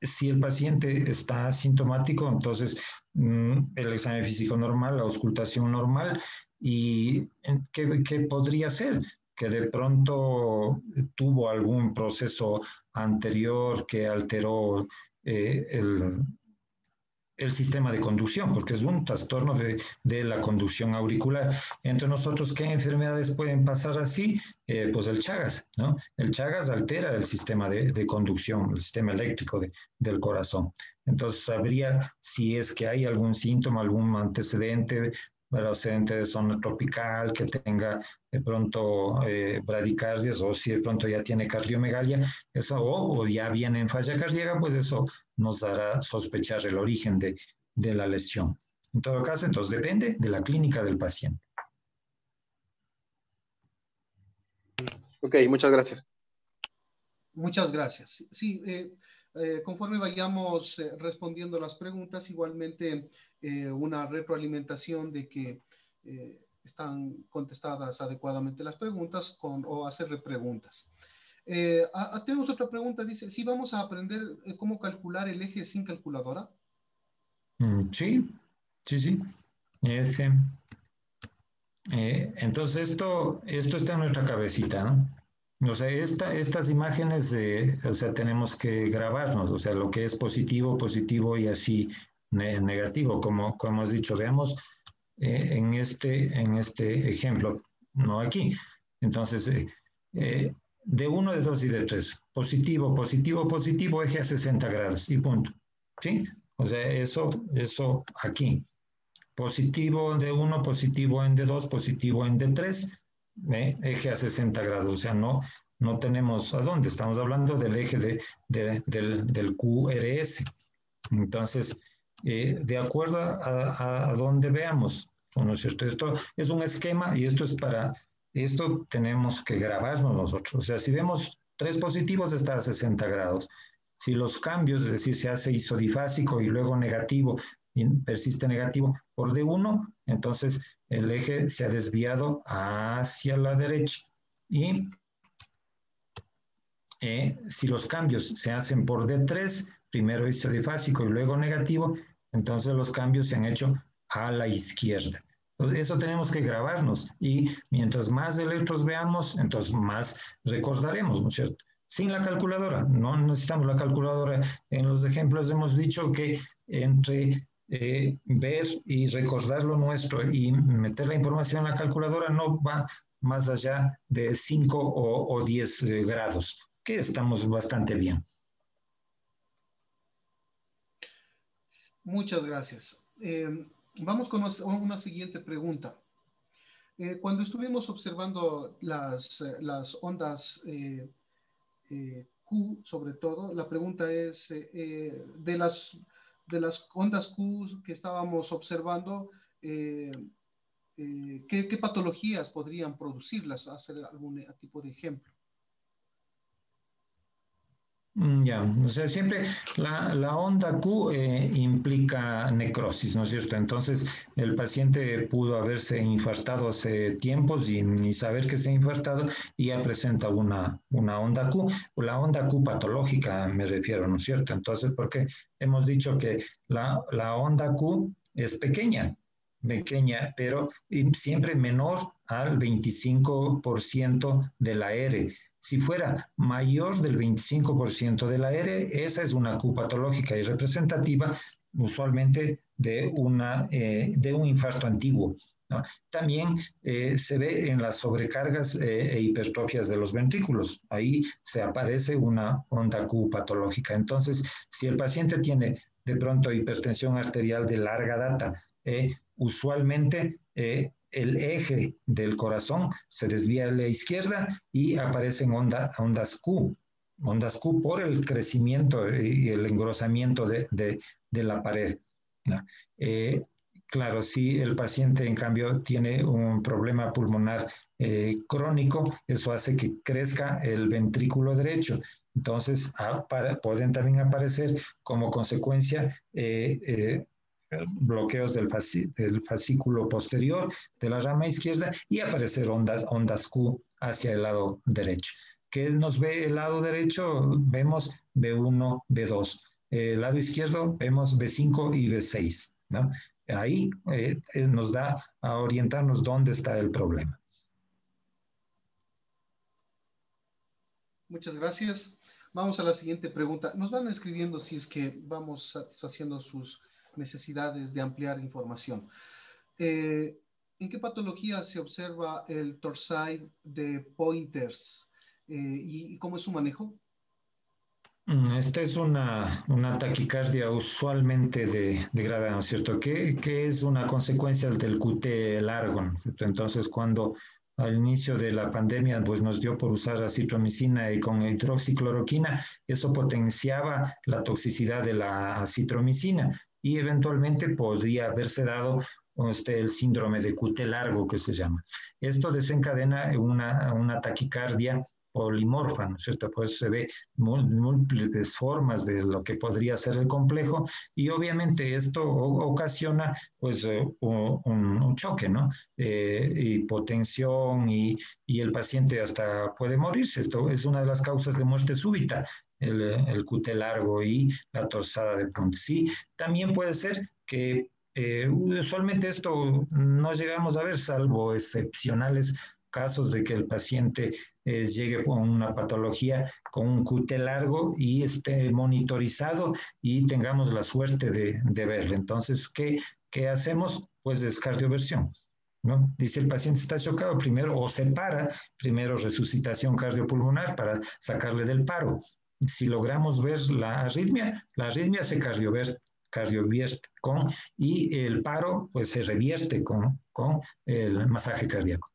si el paciente está asintomático, entonces el examen físico normal, la auscultación normal y ¿qué podría ser? Que de pronto tuvo algún proceso anterior que alteró eh, el, el sistema de conducción, porque es un trastorno de la conducción auricular. Entre nosotros, ¿qué enfermedades pueden pasar así? Pues el Chagas, ¿no? El Chagas altera el sistema de conducción, el sistema eléctrico del corazón. Entonces, sabría si es que hay algún síntoma, algún antecedente procedente de zona tropical, que tenga de pronto bradicardias o si de pronto ya tiene cardiomegalia, eso, o ya viene en falla cardíaca, pues eso nos hará sospechar el origen de la lesión. En todo caso, entonces depende de la clínica del paciente. Ok, muchas gracias. Muchas gracias. Sí, conforme vayamos respondiendo las preguntas, igualmente una retroalimentación de que están contestadas adecuadamente las preguntas o hacer repreguntas. Tenemos otra pregunta, dice, ¿sí vamos a aprender cómo calcular el eje sin calculadora? Sí. Entonces esto está en nuestra cabecita, ¿no? O sea, estas imágenes, o sea, tenemos que grabarnos, o sea, lo que es positivo, positivo y así negativo, como has dicho, veamos en este ejemplo, no aquí. Entonces, de 1, de 2 y de 3, positivo, positivo, positivo, eje a 60 grados y punto. ¿Sí? O sea, eso aquí. Positivo en D1, positivo en D2, positivo en D3, eje a 60 grados. O sea, no tenemos a dónde. Estamos hablando del eje del QRS. Entonces, de acuerdo a donde veamos, ¿no es cierto? Esto es un esquema y esto tenemos que grabarnos nosotros. O sea, si vemos 3 positivos está a 60 grados. Si los cambios, es decir, se hace isodifásico y luego negativo, y persiste negativo por D1, entonces el eje se ha desviado hacia la derecha. Y si los cambios se hacen por D3, primero isodifásico y luego negativo, entonces los cambios se han hecho a la izquierda. Entonces, eso tenemos que grabarnos y mientras más electros veamos, entonces más recordaremos, ¿no es cierto? Sin la calculadora, no necesitamos la calculadora. En los ejemplos hemos dicho que entre ver y recordar lo nuestro y meter la información en la calculadora no va más allá de 5 o 10 grados, que estamos bastante bien. Muchas gracias. Vamos con una siguiente pregunta. Cuando estuvimos observando las ondas Q, sobre todo, la pregunta es, de las ondas Q que estábamos observando, ¿qué patologías podrían producirlas? Hacer algún tipo de ejemplo. Ya, o sea, siempre la onda Q implica necrosis, ¿no es cierto? Entonces, el paciente pudo haberse infartado hace tiempos y ni saber que se ha infartado y ya presenta una onda Q, la onda Q patológica me refiero, ¿no es cierto? Entonces, porque hemos dicho que la onda Q es pequeña, pero siempre menor al 25% de la R. Si fuera mayor del 25% de la R, esa es una Q patológica y representativa usualmente de un infarto antiguo, ¿no? También se ve en las sobrecargas e hipertrofias de los ventrículos. Ahí se aparece una onda Q patológica. Entonces, si el paciente tiene de pronto hipertensión arterial de larga data, usualmente el eje del corazón se desvía a la izquierda y aparecen ondas Q por el crecimiento y el engrosamiento de la pared, ¿no? Claro, si el paciente en cambio tiene un problema pulmonar crónico, eso hace que crezca el ventrículo derecho. Entonces, pueden también aparecer como consecuencia bloqueos del fascículo posterior de la rama izquierda y aparecer ondas Q hacia el lado derecho. ¿Qué nos ve el lado derecho? Vemos B1, B2. El lado izquierdo vemos B5 y B6, ¿no? Ahí nos da a orientarnos dónde está el problema. Muchas gracias. Vamos a la siguiente pregunta. Nos van escribiendo si es que vamos satisfaciendo sus necesidades de ampliar información. ¿En qué patología se observa el torsade de Pointers? ¿Y cómo es su manejo? Esta es una taquicardia usualmente de grado, ¿no es cierto? Que es una consecuencia del QT largo, ¿no es cierto? Entonces, cuando al inicio de la pandemia, pues nos dio por usar acitromicina y con hidroxicloroquina, eso potenciaba la toxicidad de la acitromicina y eventualmente podría haberse dado el síndrome de QT largo que se llama. Esto desencadena una taquicardia polimorfa, ¿no es cierto? Pues se ve múltiples formas de lo que podría ser el complejo y obviamente esto ocasiona pues un choque, ¿no? Hipotensión y el paciente hasta puede morirse. Esto es una de las causas de muerte súbita, el QT largo y la torsada de Punt. Sí, también puede ser que usualmente esto no llegamos a ver, salvo excepcionales casos de que el paciente llegue con una patología con un QT largo y esté monitorizado y tengamos la suerte de verlo. Entonces, ¿qué hacemos? Pues es cardioversión, ¿no? Dice el paciente está chocado, primero o se para, primero resucitación cardiopulmonar para sacarle del paro. Si logramos ver la arritmia se cardiovierte y el paro pues se revierte con el masaje cardíaco.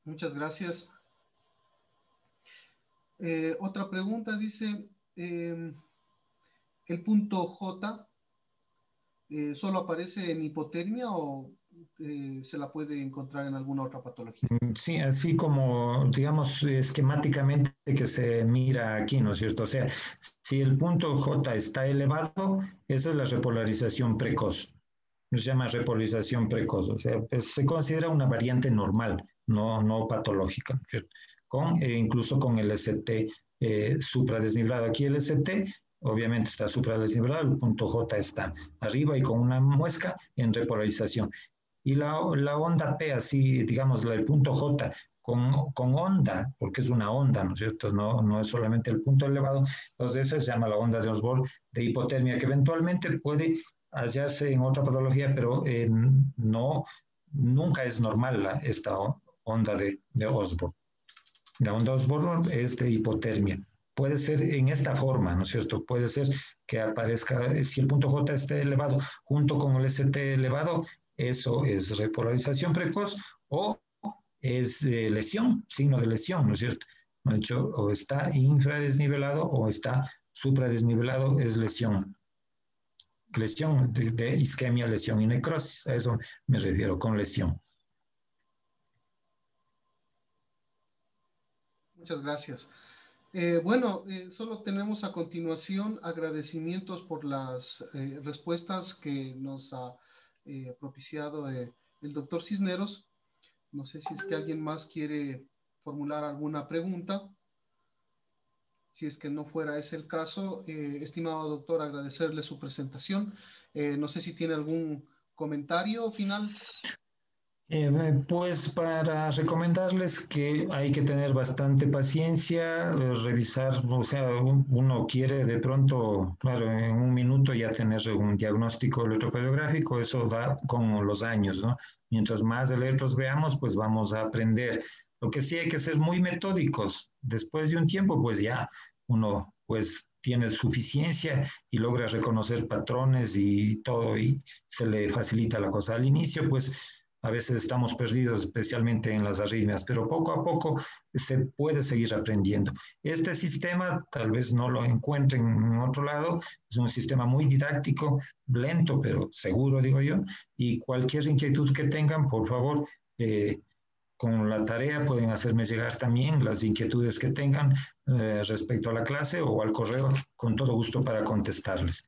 Muchas gracias. Otra pregunta dice, el punto J ¿Solo aparece en hipotermia o se la puede encontrar en alguna otra patología? Sí, así como, digamos, esquemáticamente que se mira aquí, ¿no es cierto? O sea, si el punto J está elevado, esa es la repolarización precoz. Se llama repolarización precoz, o sea, pues, se considera una variante normal, no patológica, ¿no es cierto? Incluso con el ST supradesnivelado. Aquí el ST obviamente está supradesnivelado, el punto J está arriba y con una muesca en repolarización. Y la onda P, así, digamos, el punto J con onda, porque es una onda, ¿no es cierto? No es solamente el punto elevado. Entonces, eso se llama la onda de Osborn de hipotermia, que eventualmente puede hallarse en otra patología, pero nunca es normal esta onda de Osborn. La onda Osborn es de hipotermia. Puede ser en esta forma, ¿no es cierto? Puede ser que aparezca, si el punto J esté elevado junto con el ST elevado, eso es repolarización precoz o es lesión, signo de lesión, ¿no es cierto? De hecho, o está infradesnivelado o está supradesnivelado, es lesión. Lesión de isquemia, lesión y necrosis. A eso me refiero con lesión. Muchas gracias. Solo tenemos a continuación agradecimientos por las respuestas que nos ha propiciado el doctor Cisneros. No sé si es que alguien más quiere formular alguna pregunta. Si es que no fuera ese el caso, estimado doctor, agradecerle su presentación. No sé si tiene algún comentario final. Pues para recomendarles que hay que tener bastante paciencia, revisar, o sea, uno quiere de pronto, claro, en un minuto ya tener un diagnóstico electrocardiográfico, eso da con los años, ¿no? Mientras más electros veamos, pues vamos a aprender. Lo que sí hay que ser muy metódicos. Después de un tiempo, pues ya uno pues tiene suficiencia y logra reconocer patrones y todo y se le facilita la cosa. Al inicio, pues a veces estamos perdidos, especialmente en las arritmias, pero poco a poco se puede seguir aprendiendo. Este sistema tal vez no lo encuentren en otro lado, es un sistema muy didáctico, lento, pero seguro, digo yo, y cualquier inquietud que tengan, por favor, con la tarea pueden hacerme llegar también las inquietudes que tengan respecto a la clase o al correo, con todo gusto para contestarles.